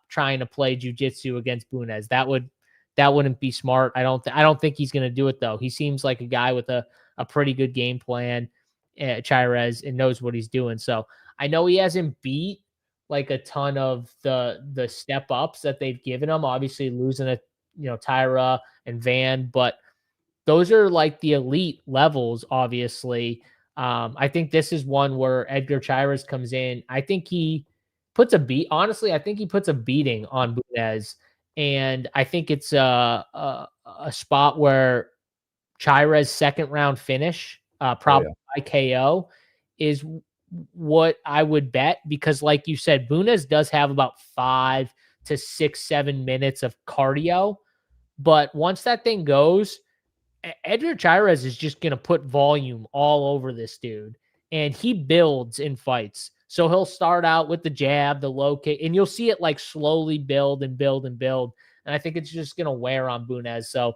trying to play jiu-jitsu against Bunes. That wouldn't be smart. I don't think he's going to do it, though. He seems like a guy with a pretty good game plan, Chairez, and knows what he's doing. So I know he hasn't beat like a ton of the step ups that they've given him, obviously losing Tyra and Van, but those are like the elite levels, obviously. I think this is one where Edgar Chairez comes in. I think he puts a beating on Bunes, and I think it's a spot where Chairez second round finish, probably by KO, is what I would bet, because like you said, Bunes does have about 5 to 6, 7 minutes of cardio. But once that thing goes, Edgar Chairez is just going to put volume all over this dude. And he builds in fights. So he'll start out with the jab, the low kick, and you'll see it like slowly build and build and build. And I think it's just going to wear on Bunes. So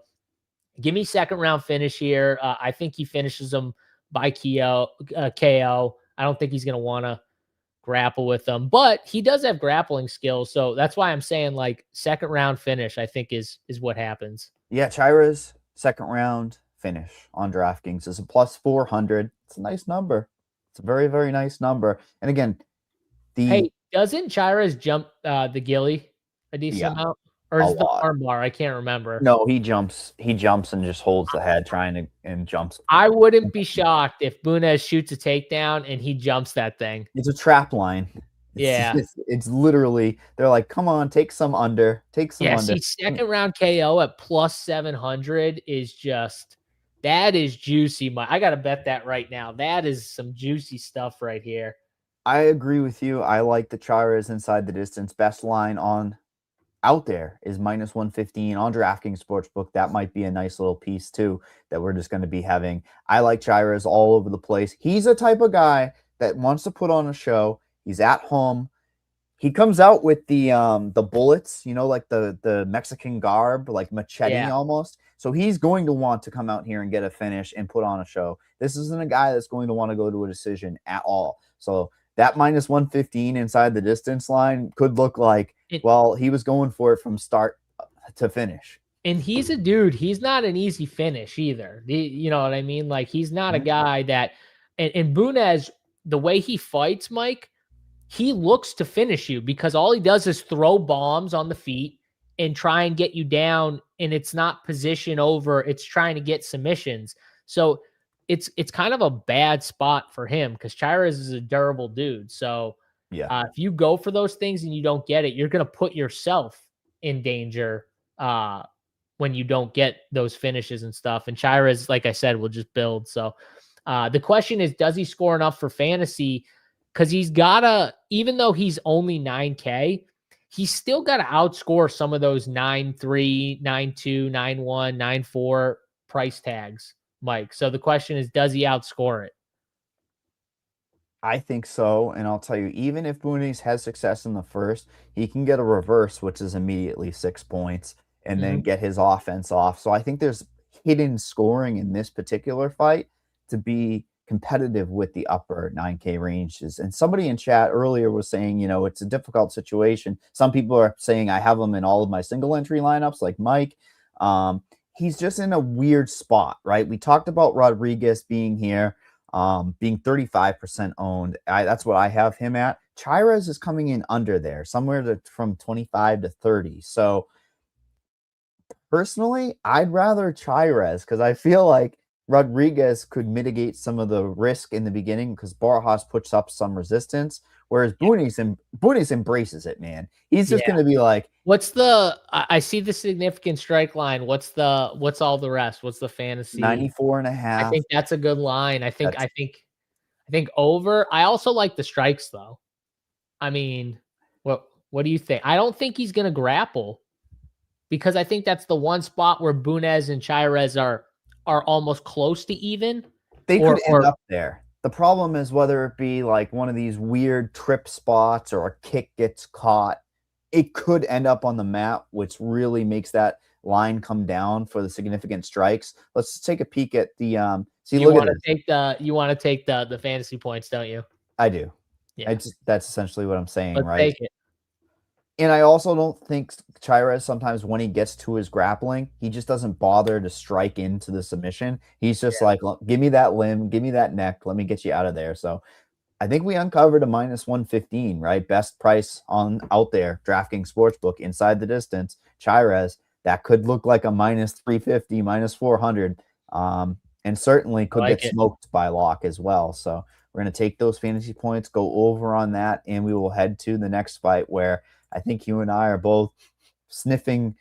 give me second round finish here. I think he finishes him by KO. I don't think he's going to want to grapple with them, but he does have grappling skills. So that's why I'm saying like second round finish, I think is what happens. Yeah, Chairez second round finish on DraftKings is a plus 400. It's a nice number. It's a very, very nice number. And again, doesn't Chairez jump the gilly a decent amount? Or is it the arm bar? I can't remember. No, he jumps and just holds the head and jumps. I wouldn't be shocked if Bunes shoots a takedown and he jumps that thing. It's a trap line. It's literally, they're like, come on, take some under. See, second round KO at plus 700 is that is juicy. I got to bet that right now. That is some juicy stuff right here. I agree with you. I like the Chairez inside the distance. Best line out there is minus 115 on DraftKings Sportsbook. That might be a nice little piece too that we're just going to be having. I like Chairez all over the place. He's a type of guy that wants to put on a show. He's at home. He comes out with the bullets, you know, like the Mexican garb, like machete almost. So he's going to want to come out here and get a finish and put on a show. This isn't a guy that's going to want to go to a decision at all. So that minus 115 inside the distance line could look like, well, he was going for it from start to finish. And he's a dude. He's not an easy finish either. You know what I mean? Like, he's not a guy that, and Bunez, the way he fights, Mike, he looks to finish you because all he does is throw bombs on the feet and try and get you down. And it's not position over. It's trying to get submissions. So it's kind of a bad spot for him because Chairez is a durable dude. So if you go for those things and you don't get it, you're going to put yourself in danger when you don't get those finishes and stuff. And Chairez, like I said, will just build. So the question is, does he score enough for fantasy? Because he's got to, even though he's only 9K, he's still got to outscore some of those 9.3, 9.2, 9.1, 9.4 price tags, Mike. So the question is, does he outscore it? I think so. And I'll tell you, even if Bunez has success in the first, he can get a reverse, which is immediately 6 points, and then get his offense off. So I think there's hidden scoring in this particular fight to be competitive with the upper 9K ranges. And somebody in chat earlier was saying, you know, it's a difficult situation. Some people are saying I have him in all of my single entry lineups, like Mike. He's just in a weird spot, right? We talked about Rodriguez being here, being 35% owned. That's what I have him at. Chairez is coming in under there, somewhere from 25 to 30. So personally, I'd rather Chairez because I feel like Rodriguez could mitigate some of the risk in the beginning because Borhas puts up some resistance, whereas Bunez embraces it, man. He's just going to be like, what's the, I see the significant strike line. What's all the rest? What's the fantasy? 94.5. I think that's a good line. I think over. I also like the strikes though. I mean, what do you think? I don't think he's going to grapple because I think that's the one spot where Bunez and Chairez are almost close to even. They could end up there. The problem is whether it be like one of these weird trip spots or a kick gets caught, it could end up on the mat, which really makes that line come down for the significant strikes. Let's take a peek at the you want to take the fantasy points, don't you? I do. Yeah. That's essentially what I'm saying, Let's right? Take it. And I also don't think Chairez, sometimes when he gets to his grappling, he just doesn't bother to strike into the submission. He's just like, give me that limb, give me that neck, let me get you out of there. So I think we uncovered a minus 115, right? Best price out there, DraftKings Sportsbook, inside the distance. Chairez, that could look like a minus 350, minus 400, and certainly could get smoked by lock as well. So we're going to take those fantasy points, go over on that, and we will head to the next fight where I think you and I are both sniffing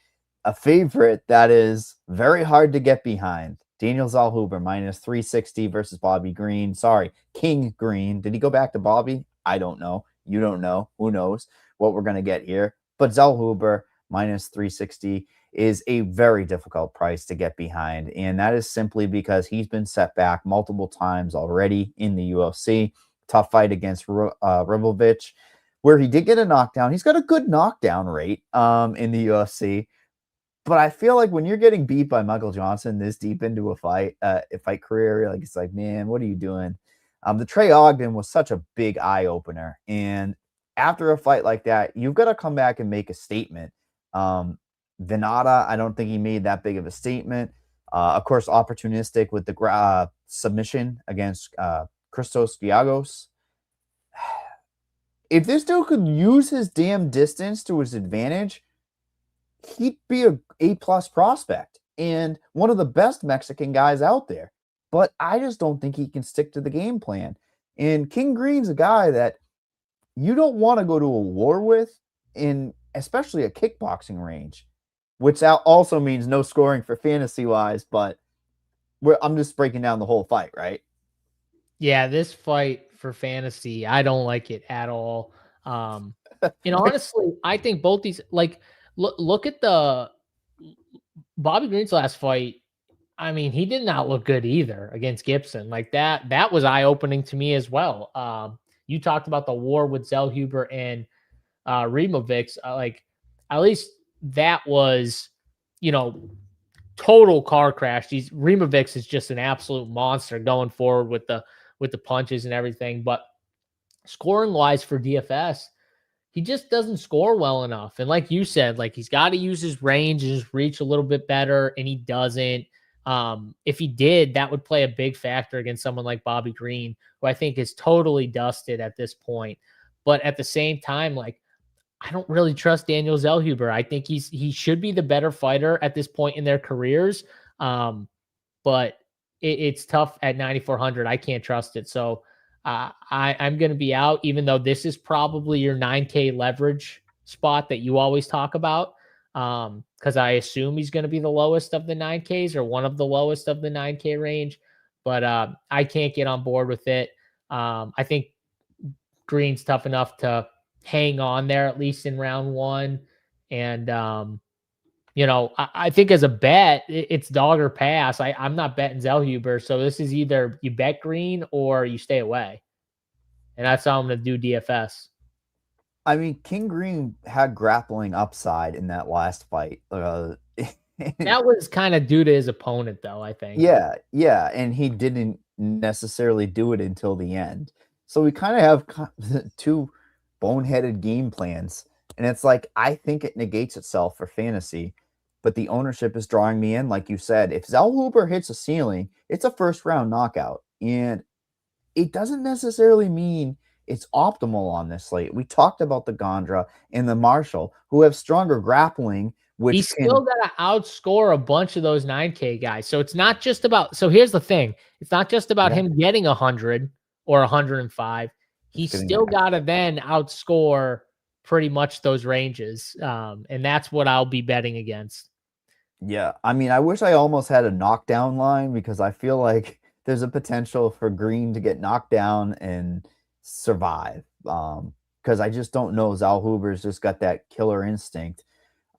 a favorite that is very hard to get behind. Daniel Zel Huber, minus 360 versus Bobby Green. Sorry, King Green. Did he go back to Bobby? I don't know. You don't know. Who knows what we're going to get here. But Zel Huber, minus 360, is a very difficult price to get behind. And that is simply because he's been set back multiple times already in the UFC. Tough fight against Ribovic, where he did get a knockdown. He's got a good knockdown rate in the UFC. But I feel like when you're getting beat by Michael Johnson this deep into a fight career, like it's like, man, what are you doing? The Trey Ogden was such a big eye-opener. And after a fight like that, you've got to come back and make a statement. Venata, I don't think he made that big of a statement. Of course, opportunistic with the submission against Christos Giagos. If this dude could use his damn distance to his advantage, he'd be a A-plus prospect and one of the best Mexican guys out there. But I just don't think he can stick to the game plan. And King Green's a guy that you don't want to go to a war with, in especially a kickboxing range, which also means no scoring for fantasy-wise, but I'm just breaking down the whole fight, right? Yeah, this fight for fantasy, I don't like it at all. And honestly, I think both these, like, look at the Bobby Green's last fight. I mean, he did not look good either against Gibson. Like that was eye-opening to me as well. You talked about the war with Zel Huber and Rimovic, like at least that was, you know, total car crash. Rimovic is just an absolute monster going forward with the punches and everything. But scoring wise for DFS, he just doesn't score well enough. And like you said, like he's got to use his range and his reach a little bit better, and he doesn't. If he did, that would play a big factor against someone like Bobby Green, who I think is totally dusted at this point. But at the same time, like I don't really trust Daniel Zel Huber. I think he should be the better fighter at this point in their careers. But it's tough at 9,400. I can't trust it. So I'm going to be out, even though this is probably your 9K leverage spot that you always talk about. Because I assume he's going to be the lowest of the 9Ks or one of the lowest of the 9K range. But I can't get on board with it. I think Green's tough enough to hang on there, at least in round one. And, you know, I think as a bet, it's dog or pass. I'm not betting Zel Huber. So this is either you bet Green or you stay away. And that's how I'm going to do DFS. I mean, King Green had grappling upside in that last fight. That was kind of due to his opponent, though, I think. Yeah. And he didn't necessarily do it until the end. So we kind of have two boneheaded game plans. And it's like, I think it negates itself for fantasy, but the ownership is drawing me in. Like you said, if Zel Huber hits a ceiling, it's a first round knockout. And it doesn't necessarily mean it's optimal on this slate. We talked about the Gandra and the Marshall, who have stronger grappling, which he's still got to outscore a bunch of those 9K guys. So it's not just about, so here's the thing. It's not just about him getting 100 or 105. He's still got to then outscore pretty much those ranges. And that's what I'll be betting against. Yeah. I mean, I wish I almost had a knockdown line, because I feel like there's a potential for Green to get knocked down and survive. Because I just don't know. Zel Huber's just got that killer instinct.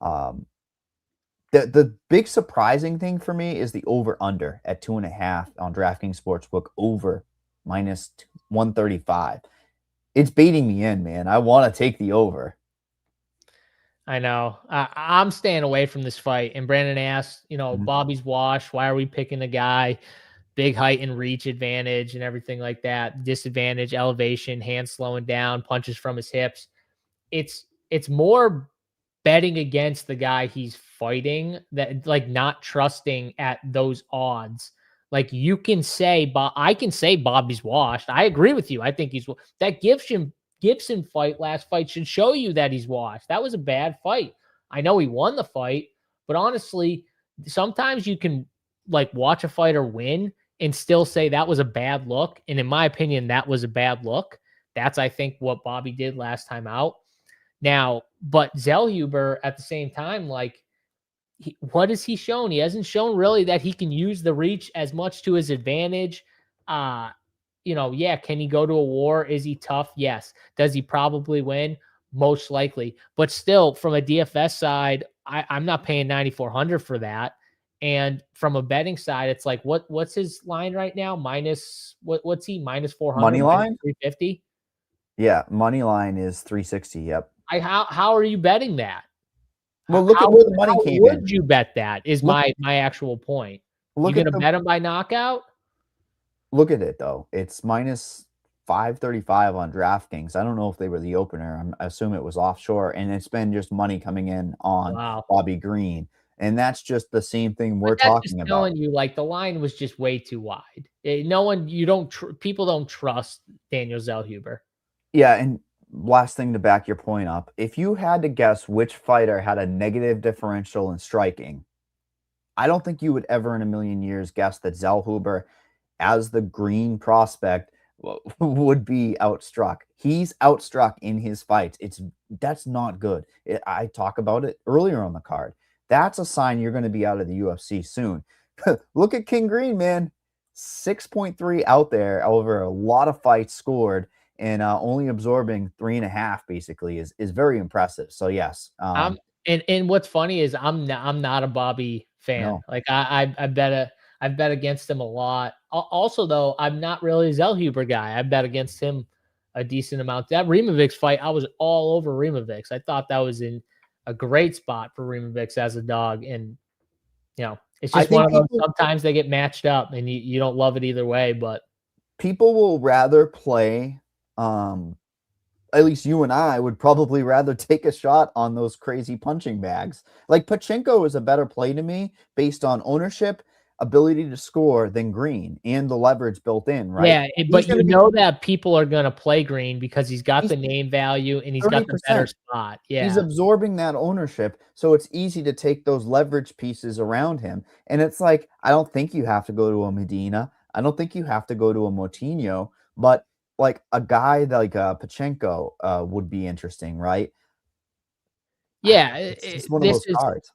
The big surprising thing for me is the over-under at 2.5 on DraftKings Sportsbook, over minus 135. It's baiting me in, man. I want to take the over. I know. I'm staying away from this fight. And Brandon asked, you know, Bobby's washed. Why are we picking a guy? Big height and reach advantage and everything like that. Disadvantage, elevation, hands slowing down, punches from his hips. It's more betting against the guy he's fighting, that like not trusting at those odds. Like you can say, I can say Bobby's washed. I agree with you. I think that Gibson fight, last fight, should show you that he's washed. That was a bad fight. I know he won the fight, but honestly, sometimes you can like watch a fighter win and still say that was a bad look. And in my opinion, that was a bad look. That's, I think, what Bobby did last time out. Now, but Zel Huber at the same time, like, what has he shown? He hasn't shown really that he can use the reach as much to his advantage. You know, yeah, can he go to a war? Is he tough? Yes. Does he probably win? Most likely. But still, from a DFS side, I'm not paying 9,400 for that. And from a betting side, it's like, what's his line right now? What's he? Minus 400? Money line? 350? Yeah, money line is 360. Yep. How are you betting that? Well, look at where the money came in. How would you bet that is my actual point. You going to bet him by knockout? Look at it, though. It's minus 535 on DraftKings. I don't know if they were the opener. I assume it was offshore. And it's been just money coming in on Bobby Green. And that's just the same thing we're talking about. Telling you, like, the line was just way too wide. People don't trust Daniel Zel Huber. Yeah, and last thing to back your point up, if you had to guess which fighter had a negative differential in striking, I don't think you would ever in a million years guess that Zel Huber, as the green prospect, would be outstruck. He's outstruck in his fights. That's not good. I talk about it earlier on the card. That's a sign you're going to be out of the UFC soon. Look at King Green, man. 6.3 out there over a lot of fights scored, and only absorbing 3.5 basically is very impressive. So yes. And what's funny is I'm not a Bobby fan. No. Like I've bet against him a lot. Also, though, I'm not really a Zel Huber guy. I bet against him a decent amount. That Rimovich fight, I was all over Rimovich. I thought that was in a great spot for Rimovich as a dog. And, you know, it's just one of those, sometimes they get matched up and you don't love it either way, but people will rather play, at least you and I would probably rather take a shot on those crazy punching bags. Like Pachenko is a better play to me based on ownership, ability to score than Green and the leverage built in, right? Yeah, but you know that people are going to play Green because he's got the name value and he's got the better spot. Yeah. He's absorbing that ownership, so it's easy to take those leverage pieces around him. And it's like, I don't think you have to go to a Medina. I don't think you have to go to a Moutinho, but like a guy like Pachenko would be interesting, right? Yeah, it's one of those cards.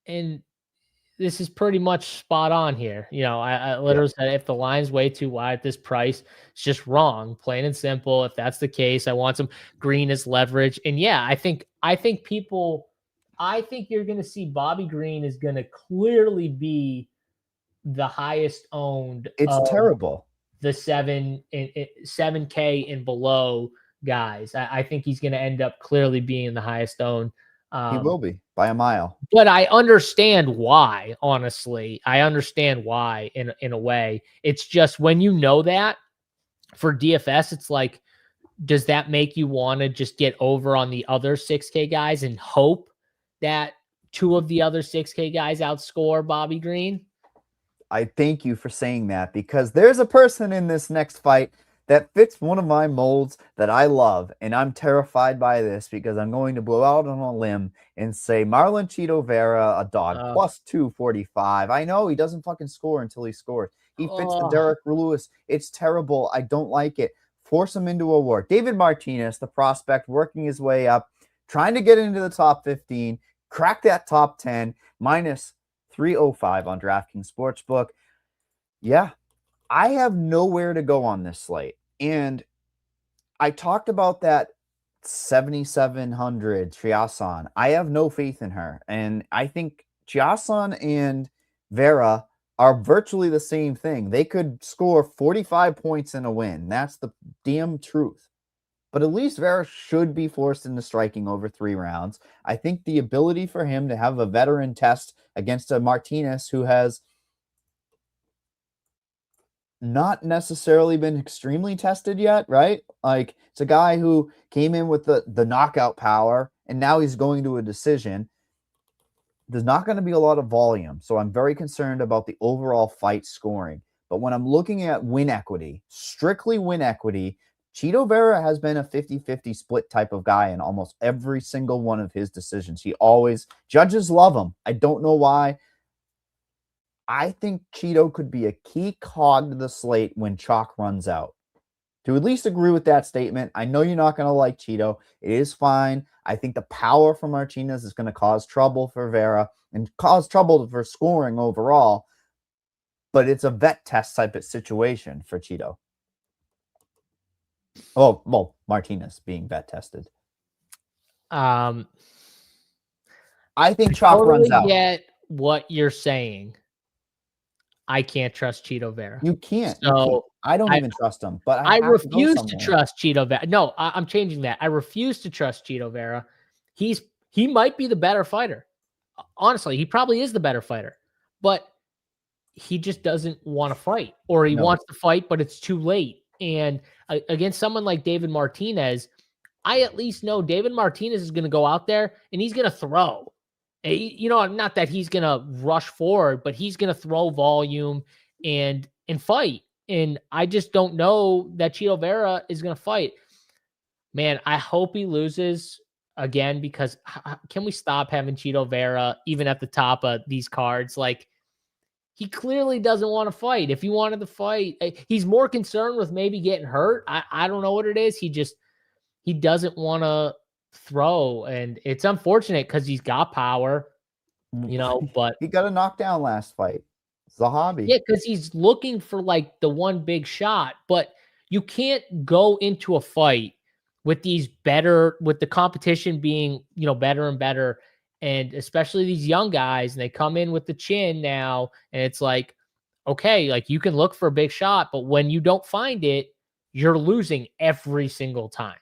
And this is pretty much spot on here. You know, I literally said if the line's way too wide at this price, it's just wrong, plain and simple. If that's the case, I want some Green as leverage. And yeah, I think you're going to see Bobby Green is going to clearly be the highest owned. It's terrible. The 7K and below guys. I think he's going to end up clearly being the highest owned. He will be by a mile. But I understand why, honestly. I understand why in a way. It's just when you know that for DFS, it's like, does that make you want to just get over on the other 6K guys and hope that two of the other 6K guys outscore Bobby Green? I thank you for saying that, because there's a person in this next fight that fits one of my molds that I love, and I'm terrified by this because I'm going to blow out on a limb and say Marlon Chito Vera, a dog, plus 245. I know he doesn't fucking score until he scores. He fits the Derek Lewis. It's terrible. I don't like it. Force him into a war. David Martinez, the prospect, working his way up, trying to get into the top 15, crack that top 10, minus 305 on DraftKings Sportsbook. Yeah, I have nowhere to go on this slate. And I talked about that 7,700 Chasson. I have no faith in her. And I think Chasson and Vera are virtually the same thing. They could score 45 points in a win. That's the damn truth. But at least Vera should be forced into striking over 3 rounds. I think the ability for him to have a veteran test against a Martinez who has not necessarily been extremely tested yet, right? Like, it's a guy who came in with the knockout power, and now he's going to a decision. There's not going to be a lot of volume, so I'm very concerned about the overall fight scoring. But when I'm looking at win equity, strictly win equity, Chito Vera has been a 50-50 split type of guy in almost every single one of his decisions. Judges love him. I don't know why. I think Chito could be a key cog to the slate when chalk runs out. To at least agree with that statement, I know you're not going to like Chito. It is fine. I think the power from Martinez is going to cause trouble for Vera and cause trouble for scoring overall. But it's a vet test type of situation for Chito. Oh, well, Martinez being vet tested. I think chalk runs out. Get what you're saying. I can't trust Chito Vera. You can't. So I don't even trust him. But I refuse to trust Chito Vera. No, I'm changing that. I refuse to trust Chito Vera. He might be the better fighter. Honestly, he probably is the better fighter. But he just doesn't want to fight, or he wants to fight, but it's too late. And against someone like David Martinez, I at least know David Martinez is going to go out there and he's going to throw. You know, not that he's going to rush forward, but he's going to throw volume and fight. And I just don't know that Chito Vera is going to fight. Man, I hope he loses again, because can we stop having Chito Vera even at the top of these cards? Like, he clearly doesn't want to fight. If he wanted to fight, he's more concerned with maybe getting hurt. I don't know what it is. He doesn't want to throw, and it's unfortunate because he's got power, you know, but he got a knockdown last fight. It's a hobby. Yeah, because he's looking for like the one big shot, but you can't go into a fight with the competition being, you know, better and better. And especially these young guys, and they come in with the chin now, and it's like, okay, like you can look for a big shot, but when you don't find it, you're losing every single time.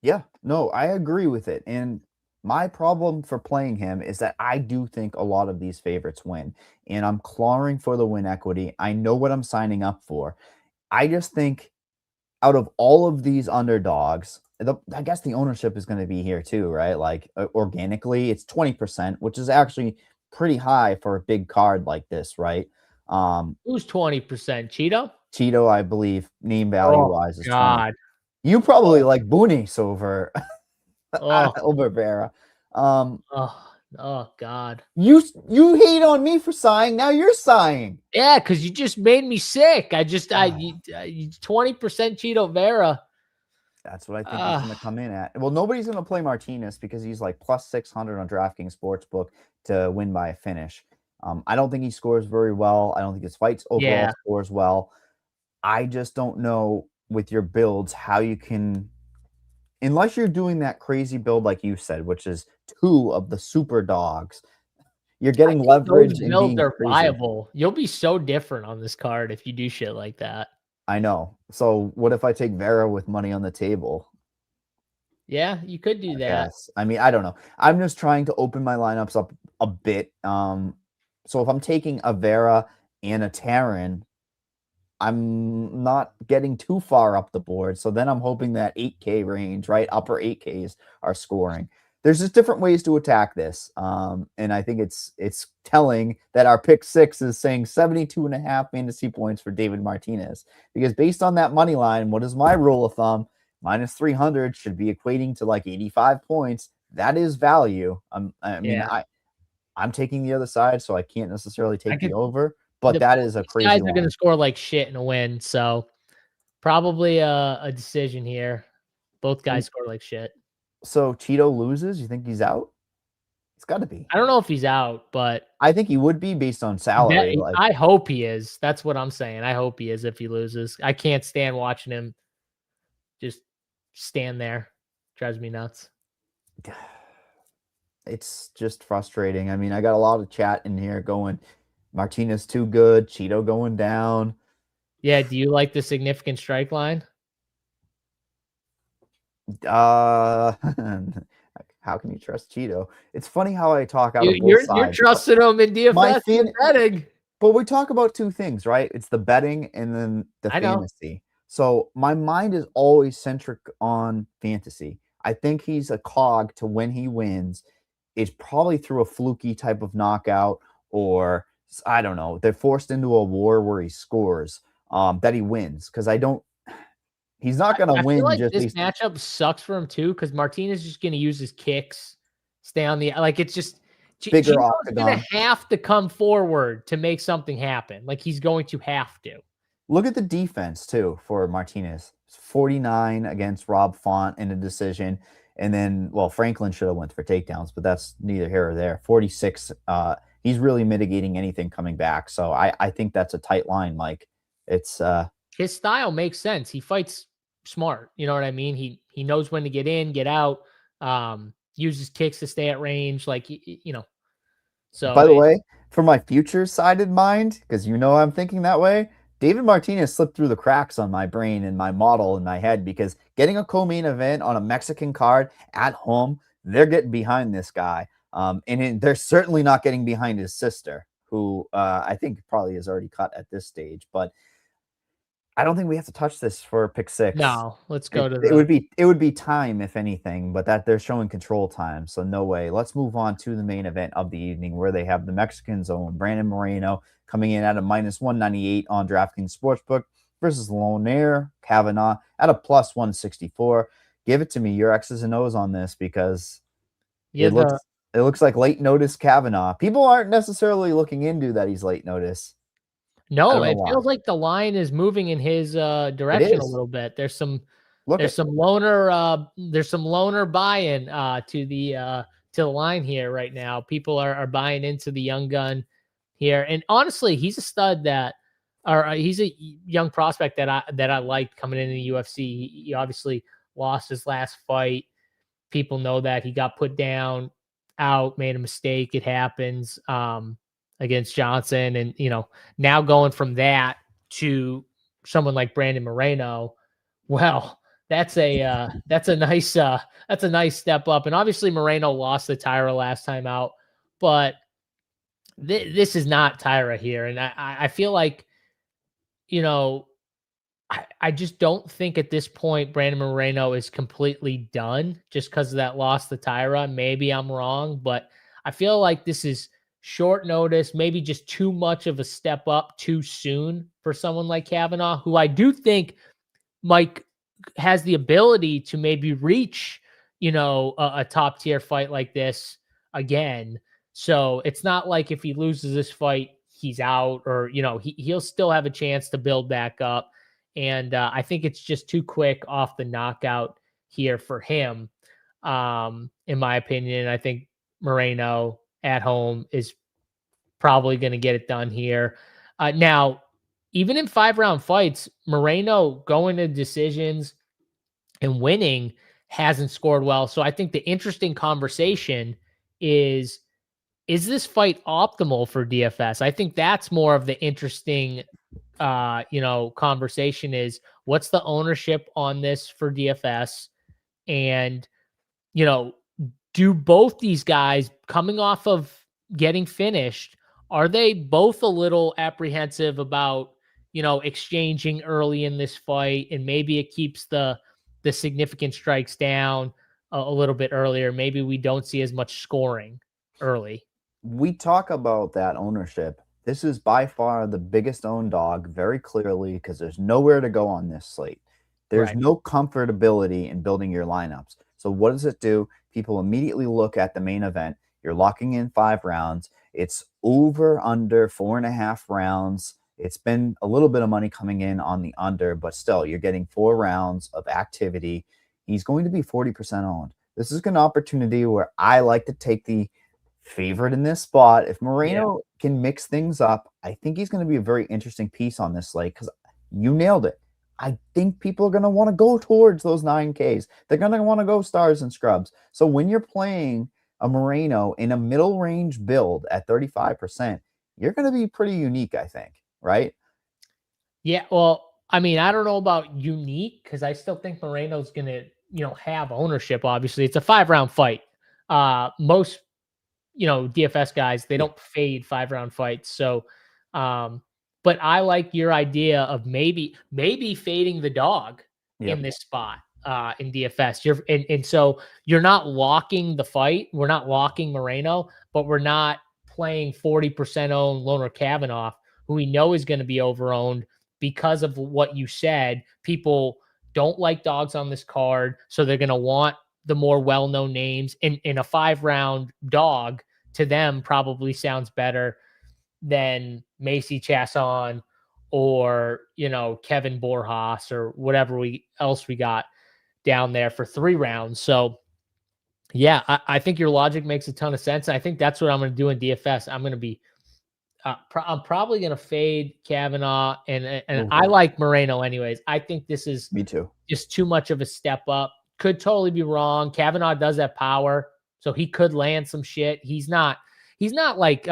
Yeah, no, I agree with it. And my problem for playing him is that I do think a lot of these favorites win, and I'm clawing for the win equity. I know what I'm signing up for. I just think out of all of these underdogs, I guess the ownership is going to be here too, right? Like organically, it's 20%, which is actually pretty high for a big card like this, right? Who's 20%? Cheeto? Cheeto, I believe, name value wise, is 20. God. You probably like Boonies over Oh, over Vera. oh God. You hate on me for sighing. Now you're sighing. Yeah, because you just made me sick. 20% Cheeto Vera. That's what I think he's going to come in at. Well, nobody's going to play Martinez because he's like plus 600 on DraftKings Sportsbook to win by a finish. I don't think he scores very well. I don't think his fights overall scores well. I just don't know with your builds how you can, unless you're doing that crazy build like you said, which is 2 of the super dogs. You're getting leverage those and builds being are crazy. viable. You'll be so different on this card if you do shit like that. I know. So what if I take Vera with money on the table? Yeah, you could do that. Yes. I mean, I don't know. I'm just trying to open my lineups up a bit. So if I'm taking a Vera and a Terran, I'm not getting too far up the board. So then I'm hoping that 8K range, right? Upper 8Ks are scoring. There's just different ways to attack this. And I think it's telling that our pick 6 is saying 72.5 fantasy points for David Martinez. Because based on that money line, what is my rule of thumb? Minus 300 should be equating to like 85 points. That is value. I'm taking the other side, so I can't necessarily take the over. But that is a crazy guys line. are going to score like shit and win. So probably a decision here. Both guys score like shit. So Cheeto loses? You think he's out? It's got to be. I don't know if he's out, but I think he would be based on salary. I hope he is. That's what I'm saying. I hope he is if he loses. I can't stand watching him just stand there. Drives me nuts. It's just frustrating. I mean, I got a lot of chat in here going, Martinez too good, Cheeto going down. Yeah, do you like the significant strike line? How can you trust Cheeto? It's funny how I talk out of both sides. You're trusting him in DFS and betting. But we talk about 2 things, right? It's the betting and then the fantasy. So my mind is always centric on fantasy. I think he's a cog to when he wins. It's probably through a fluky type of knockout, or I don't know. They're forced into a war where he scores, that he wins. Because he's not going to win. I feel like this matchup sucks for him too, because Martinez is just going to use his kicks, stay on the it's just bigger. He's going to have to come forward to make something happen. Like he's going to have to. Look at the defense too for Martinez. 49 against Rob Font in a decision, and then Franklin should have went for takedowns, but that's neither here or there. 46. He's really mitigating anything coming back, so I think that's a tight line. Like it's his style makes sense. He fights smart. You know what I mean? He knows when to get in, get out. Uses kicks to stay at range. Like So by the way, for my future sided mind, because I'm thinking that way. David Martinez slipped through the cracks on my brain and my model in my head, because getting a co-main event on a Mexican card at home, they're getting behind this guy. And they're certainly not getting behind his sister, who I think probably is already cut at this stage. But I don't think we have to touch this for pick 6. No, let's go it would be time, if anything, but that they're showing control time, so no way. Let's move on to the main event of the evening, where they have the Mexicans own Brandon Moreno coming in at a minus 198 on DraftKings Sportsbook versus Lonair KAVANAGH at a plus 164. Give it to me, your X's and O's on this, because it looks like late notice KAVANAGH. People aren't necessarily looking into that he's late notice. No, it feels like the line is moving in his direction a little bit. There's some loner buy-in to the line here right now. People are buying into the young gun here, and honestly, he's a stud he's a young prospect that I liked coming into the UFC. He obviously lost his last fight. People know that he got put down, out, made a mistake. It happens. Against Johnson, and now going from that to someone like Brandon Moreno, well, that's a nice step up. And obviously Moreno lost the Tyra last time out, but this is not Tyra here. And I feel like, you know, I just don't think at this point Brandon Moreno is completely done just because of that loss to Tyra. Maybe I'm wrong, but I feel like this is short notice, maybe just too much of a step up too soon for someone like Kavanagh, who I do think Mike has the ability to maybe reach, you know, a top tier fight like this again. So it's not like if he loses this fight, he's out, or, you know, he'll still have a chance to build back up. And I think it's just too quick off the knockout here for him. In my opinion, I think Moreno at home is probably going to get it done here. Now, even in 5-round fights, Moreno going to decisions and winning hasn't scored well. So I think the interesting conversation is this fight optimal for DFS? I think that's more of the interesting, you know, conversation is what's the ownership on this for DFS? And, you know, do both these guys coming off of getting finished, are they both a little apprehensive about, you know, exchanging early in this fight, and maybe it keeps the significant strikes down a little bit earlier? Maybe we don't see as much scoring early. We talk about that ownership. This is by far the biggest owned dog, very clearly, because there's nowhere to go on this slate. There's no comfortability in building your lineups. So what does it do? People immediately look at the main event. You're locking in 5 rounds. It's over under 4.5 rounds. It's been a little bit of money coming in on the under, but still, you're getting 4 rounds of activity. He's going to be 40% owned. This is an opportunity where I like to take the favorite in this spot. If Moreno can mix things up, I think he's going to be a very interesting piece on this slate, because you nailed it. I think people are going to want to go towards those 9Ks. They're going to want to go stars and scrubs. So when you're playing a Moreno in a middle range build at 35%, you're going to be pretty unique, I think, right? Yeah, well, I mean, I don't know about unique, because I still think Moreno's going to, you know, have ownership. Obviously, it's a 5-round fight. Most, you know, DFS guys, they don't fade 5-round fights. So, but I like your idea of maybe fading the dog in this spot in DFS. And so you're not locking the fight. We're not locking Moreno, but we're not playing 40% owned Loner Kavanagh, who we know is going to be over-owned because of what you said. People don't like dogs on this card, so they're going to want the more well-known names. In a 5-round dog, to them probably sounds better than Macy Chasson or, you know, Kevin Borhas or whatever else we got down there for 3 rounds. So yeah, I think your logic makes a ton of sense. I think that's what I'm going to do in DFS. I'm going to be, I'm probably going to fade Kavanagh, and I like Moreno anyways. I think this is Me too. Just too much of a step up. Could totally be wrong. Kavanagh does have power, so he could land some shit. He's not like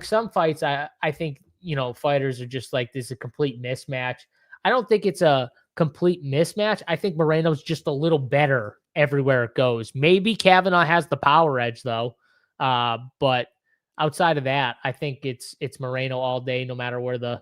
some fights. I think, you know, fighters are just like, this is a complete mismatch. I don't think it's a complete mismatch. I think Moreno's just a little better everywhere it goes. Maybe Kavanagh has the power edge though. But outside of that, I think it's Moreno all day, no matter where the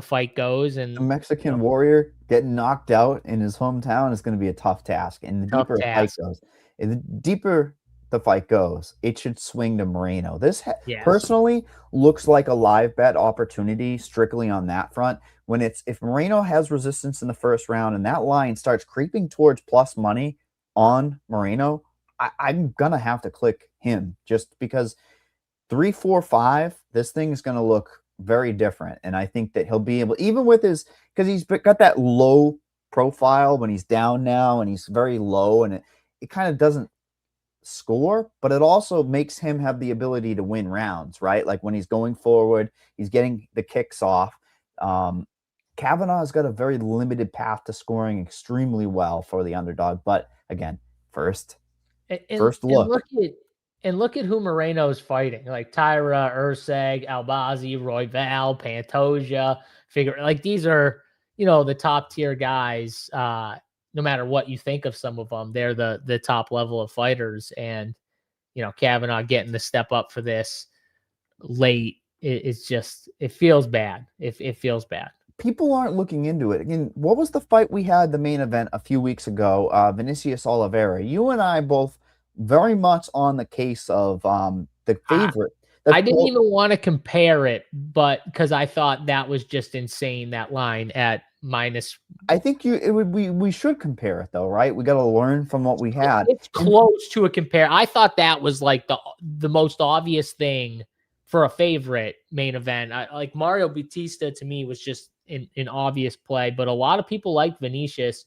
fight goes. And the Mexican warrior getting knocked out in his hometown is going to be a tough task. And the deeper the fight goes, it should swing to Moreno. This personally looks like a live bet opportunity strictly on that front. If Moreno has resistance in the first round and that line starts creeping towards plus money on Moreno, I'm gonna have to click him, just because 3, 4, 5, this thing is gonna look very different. And I think that he'll be able, even with his, because he's got that low profile when he's down now and he's very low, and it kind of doesn't score, but it also makes him have the ability to win rounds, right? Like when he's going forward, he's getting the kicks off. Kavanagh has got a very limited path to scoring extremely well for the underdog. But again, first look. And look at who Moreno's fighting, like Tyra, Urseg, Albazi, Royval, Pantoja, these are, the top tier guys, no matter what you think of some of them, they're the top level of fighters. And, Kavanagh getting the step up for this late, it's just, it feels bad. It feels bad. People aren't looking into it. Again, what was the fight we had, the main event a few weeks ago? Vinicius Oliveira. You and I both very much on the case of the favorite. I didn't even want to compare it, but because I thought that was just insane, that line at minus. I think we should compare it though, right? We got to learn from what we had. It's close to a compare. I thought that was like the most obvious thing for a favorite main event. Like Mario Bautista to me was just an obvious play, but a lot of people like Vinicius.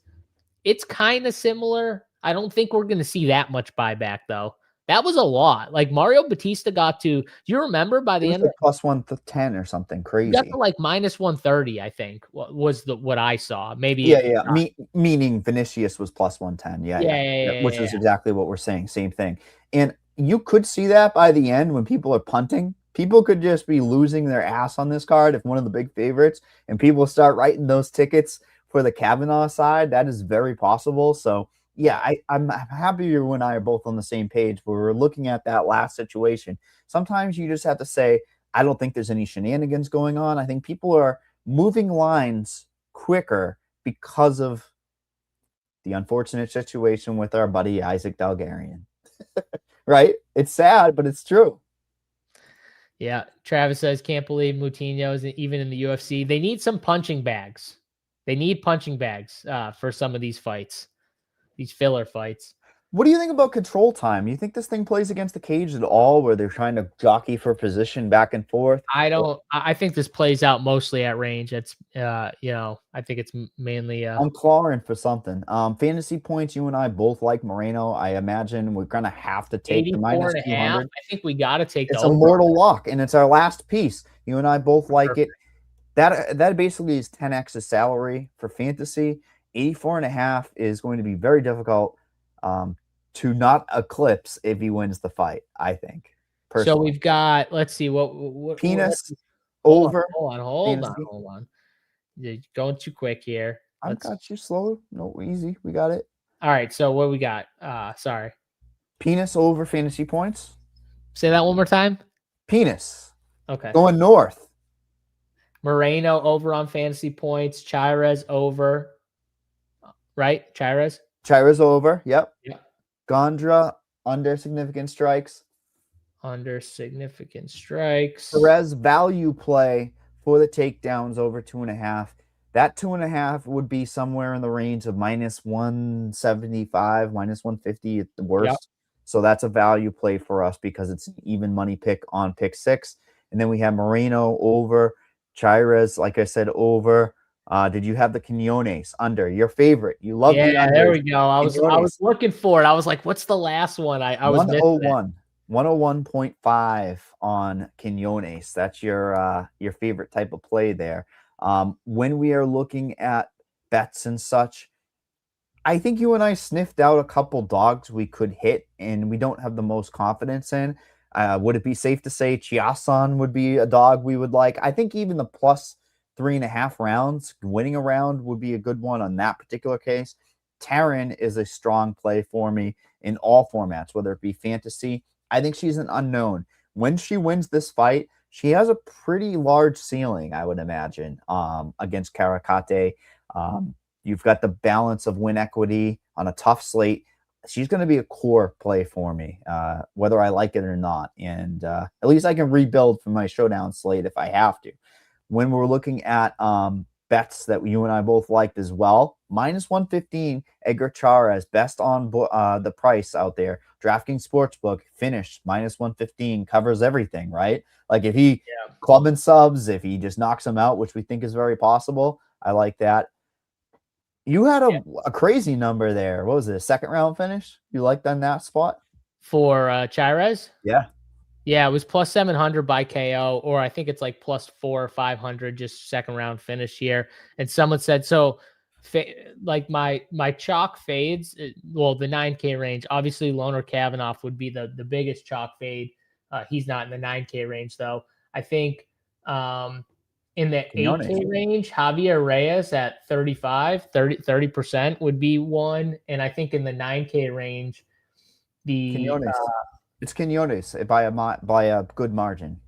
It's kind of similar. I don't think we're going to see that much buyback though. That was a lot. Like Mario Bautista got to, do you remember by the end of plus 110 or something crazy? Got to like minus 130, I think was what I saw. Maybe. Yeah. Meaning Vinicius was plus 110. Yeah. Which is exactly what we're saying. Same thing. And you could see that by the end when people are punting. People could just be losing their ass on this card if one of the big favorites, and people start writing those tickets for the Kavanagh side. That is very possible. So yeah, I'm happy you and I are both on the same page where we're looking at that last situation. Sometimes you just have to say, I don't think there's any shenanigans going on. I think people are moving lines quicker because of the unfortunate situation with our buddy Isaac Dalgarian. Right? It's sad, but it's true. Yeah. Travis says, can't believe Moutinho is even in the UFC. They need some punching bags. They need punching bags for some of these fights. These filler fights. What do you think about control time? You think this thing plays against the cage at all, where they're trying to jockey for position back and forth? I don't. I think this plays out mostly at range. It's I think it's mainly. I'm clawing for something. Fantasy points. You and I both like Moreno. I imagine we're gonna have to take the minus 200. I think we got to take. It's a mortal lock, and it's our last piece. You and I both like it. That basically is 10x the salary for fantasy. 84.5 is going to be very difficult to not eclipse if he wins the fight, I think. Personally. So we've got, let's see, what Pinas over. Hold on. You're going too quick here. I got you slow. No, easy. We got it. All right. So what we got? Sorry. Pinas over fantasy points. Say that one more time. Pinas. Okay. Going north. Moreno over on fantasy points. Chairez over. Right? Chairez over. Yep. Yeah. Gandra under significant strikes. Perez Value play for the takedowns over 2.5. That 2.5 would be somewhere in the range of minus 175, minus 150 at the worst. Yep. So that's a value play for us because it's an even money pick on pick 6. And then we have Moreno over, Chairez, like I said, over. Did you have the Quinonez under? Your favorite. You love the under. There we go. I was looking for it. I was like, what's the last one? I was 101. 101.5 on Quinonez. That's your favorite type of play there. When we are looking at bets and such, I think you and I sniffed out a couple dogs we could hit and we don't have the most confidence in. Would it be safe to say Chasson would be a dog we would like? I think even the plus 3.5 rounds, winning a round would be a good one on that particular case. Taryn is a strong play for me in all formats, whether it be fantasy. I think she's an unknown. When she wins this fight, she has a pretty large ceiling, I would imagine, against Carete. You've got the balance of win equity on a tough slate. She's going to be a core play for me, whether I like it or not. And at least I can rebuild from my showdown slate if I have to. When we're looking at bets that you and I both liked as well, minus 115, Edgar Chairez, best on the price out there. DraftKings Sportsbook, finished, minus 115, covers everything, right? Like if he clubbing subs, if he just knocks them out, which we think is very possible, I like that. You had a crazy number there. What was it, a second round finish? You liked on that spot? For Chairez? Yeah. Yeah, it was plus 700 by KO, or I think it's like plus 400 or 500, just second round finish here. And someone said, so like my chalk fades, well, the 9K range, obviously Loner Kavanagh would be the biggest chalk fade. He's not in the 9K range though. I think In the Quinonez. 8K range, Javier Reyes at 30% would be one. And I think in the 9K range, Quinonez. It's Quinonez by a good margin.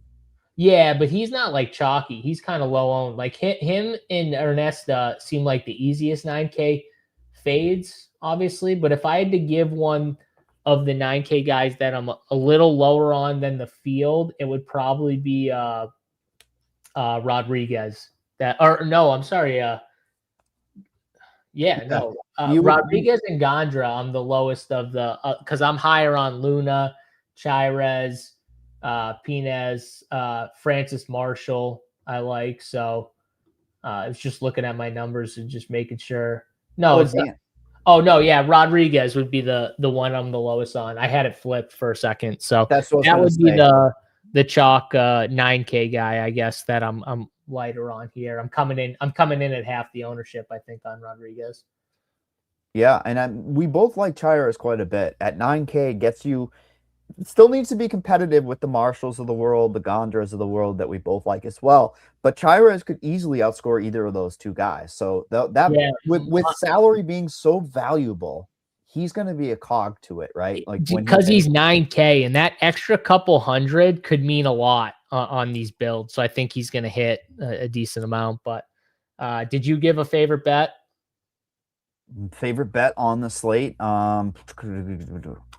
Yeah, but he's not like chalky. He's kind of low owned. Like him and Ernesta seem like the easiest 9K fades, obviously. But if I had to give one of the 9K guys that I'm a little lower on than the field, it would probably be Rodriguez. Rodriguez and Gandra. I'm the lowest of the because I'm higher on Luna, Chires, Pinas, Francis Marshall. I like so. I was just looking at my numbers and just making sure. No, it's not. Oh no, yeah, Rodriguez would be the one I'm the lowest on. I had it flipped for a second, so that would be the chalk 9K guy, I guess, that I'm lighter on here. I'm coming in at half the ownership, I think, on Rodriguez. Yeah, and we both like Chires quite a bit. At 9K, gets you. It still needs to be competitive with the Marshalls of the world, the Gandras of the world that we both like as well. But Chires could easily outscore either of those two guys. So with salary being so valuable, he's going to be a cog to it, right? Like because he's 9K, and that extra couple hundred could mean a lot on these builds. So I think he's going to hit a decent amount. But did you give a favorite bet? Favorite bet on the slate?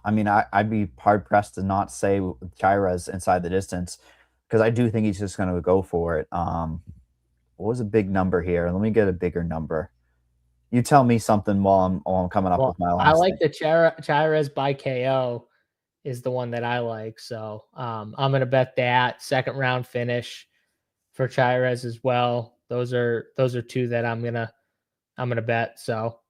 I mean, I'd be hard pressed to not say Chires inside the distance because I do think he's just going to go for it. What was a big number here? Let me get a bigger number. You tell me something while I'm coming up with my last. I like the Chires by KO is the one that I like. So I'm going to bet that second round finish for Chires as well. Those are two that I'm going to bet. So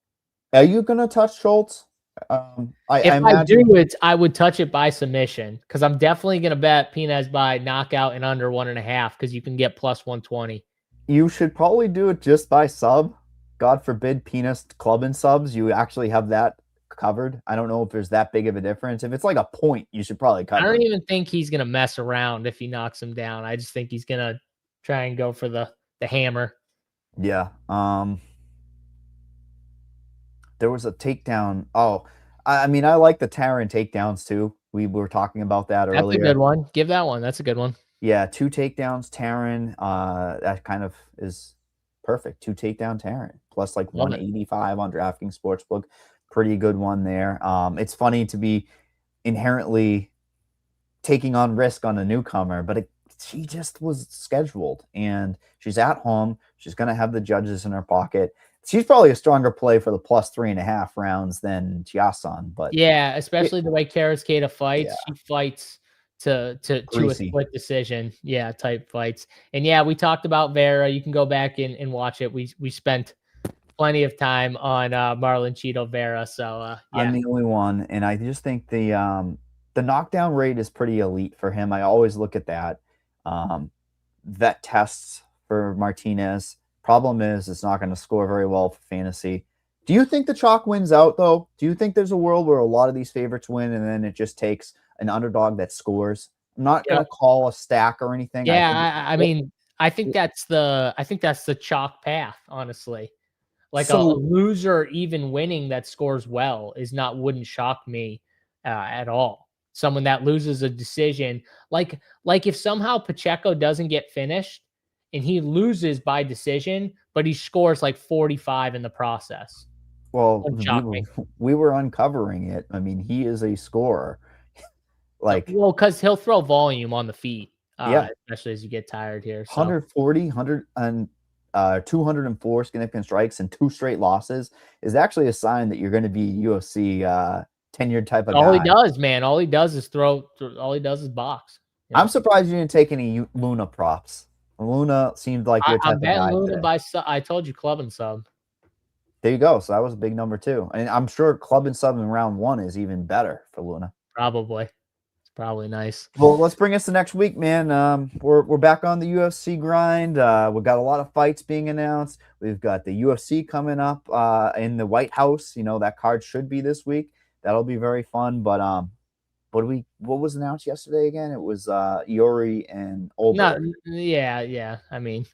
are you going to touch Schultz? I would touch it by submission because I'm definitely going to bet Pinas by knockout and under 1.5 because you can get plus 120. You should probably do it just by sub. God forbid Pinas club and subs. You actually have that covered. I don't know if there's that big of a difference. If it's like a point, you should probably cover. I don't even think he's going to mess around if he knocks him down. I just think he's going to try and go for the hammer. Yeah. There was a takedown. Oh, I mean, I like the Taran takedowns too. We were talking about that earlier. That's a good one. Give that one. That's a good one. Yeah, 2 takedowns, Taran. That kind of is perfect. 2 takedown Taran plus like 185 on DraftKings Sportsbook. Pretty good one there. It's funny to be inherently taking on risk on a newcomer, but she just was scheduled and she's at home. She's going to have the judges in her pocket. She's probably a stronger play for the plus 3.5 rounds than Chasson, but yeah, especially the way Carete fights. Yeah. She fights to a split decision, type fights. And yeah, we talked about Vera. You can go back and watch it. We spent plenty of time on Marlon Chito Vera. So I'm the only one, and I just think the knockdown rate is pretty elite for him. I always look at that. Vet tests for Martinez. Problem is, it's not going to score very well for fantasy. Do you think the chalk wins out, though? Do you think there's a world where a lot of these favorites win and then it just takes an underdog that scores? I'm not going to call a stack or anything. Yeah, I think that's the chalk path, honestly. Like a loser even winning that scores well wouldn't shock me at all. Someone that loses a decision, like if somehow Pacheco doesn't get finished, and he loses by decision, but he scores like 45 in the process. Well, we were uncovering it. I mean, he is a scorer. Because he'll throw volume on the feet, especially as you get tired here. So. 140, 204 significant strikes and 2 straight losses is actually a sign that you're going to be UFC tenured type of guy. All he does, man. All he does is throw. All he does is box. Yeah. I'm surprised you didn't take any Luna props. Luna seemed like your type of guy. Luna I told you club and sub. There you go. So that was a big number too. And I'm sure club and sub in round 1 is even better for Luna. Probably. It's probably nice. Well, let's bring us to next week, man. We're back on the UFC grind. We've got a lot of fights being announced. We've got the UFC coming up in the White House. You know, that card should be this week. That'll be very fun. But what was announced yesterday again? It was Yuri and Olberg. Yeah. I mean,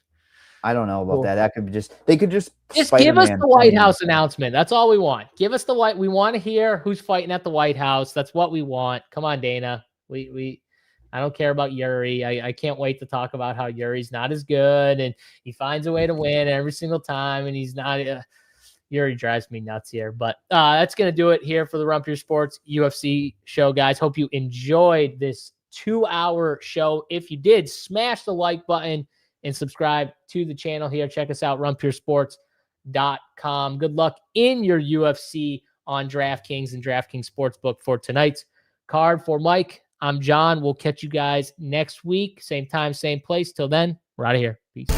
I don't know about Cool. that. That could be they could just give us Spider-Man the White funny. House announcement. That's all we want. Give us we want to hear who's fighting at the White House. That's what we want. Come on, Dana. I don't care about Yuri. I can't wait to talk about how Yuri's not as good and he finds a way to win every single time. And he's not, Yuri drives me nuts here, but that's going to do it here for the Run Pure Sports UFC show, guys. Hope you enjoyed this 2-hour show. If you did, smash the like button and subscribe to the channel here. Check us out, runpuresports.com. Good luck in your UFC on DraftKings and DraftKings Sportsbook for tonight's card. For Mike, I'm John. We'll catch you guys next week. Same time, same place. Till then, we're out of here. Peace.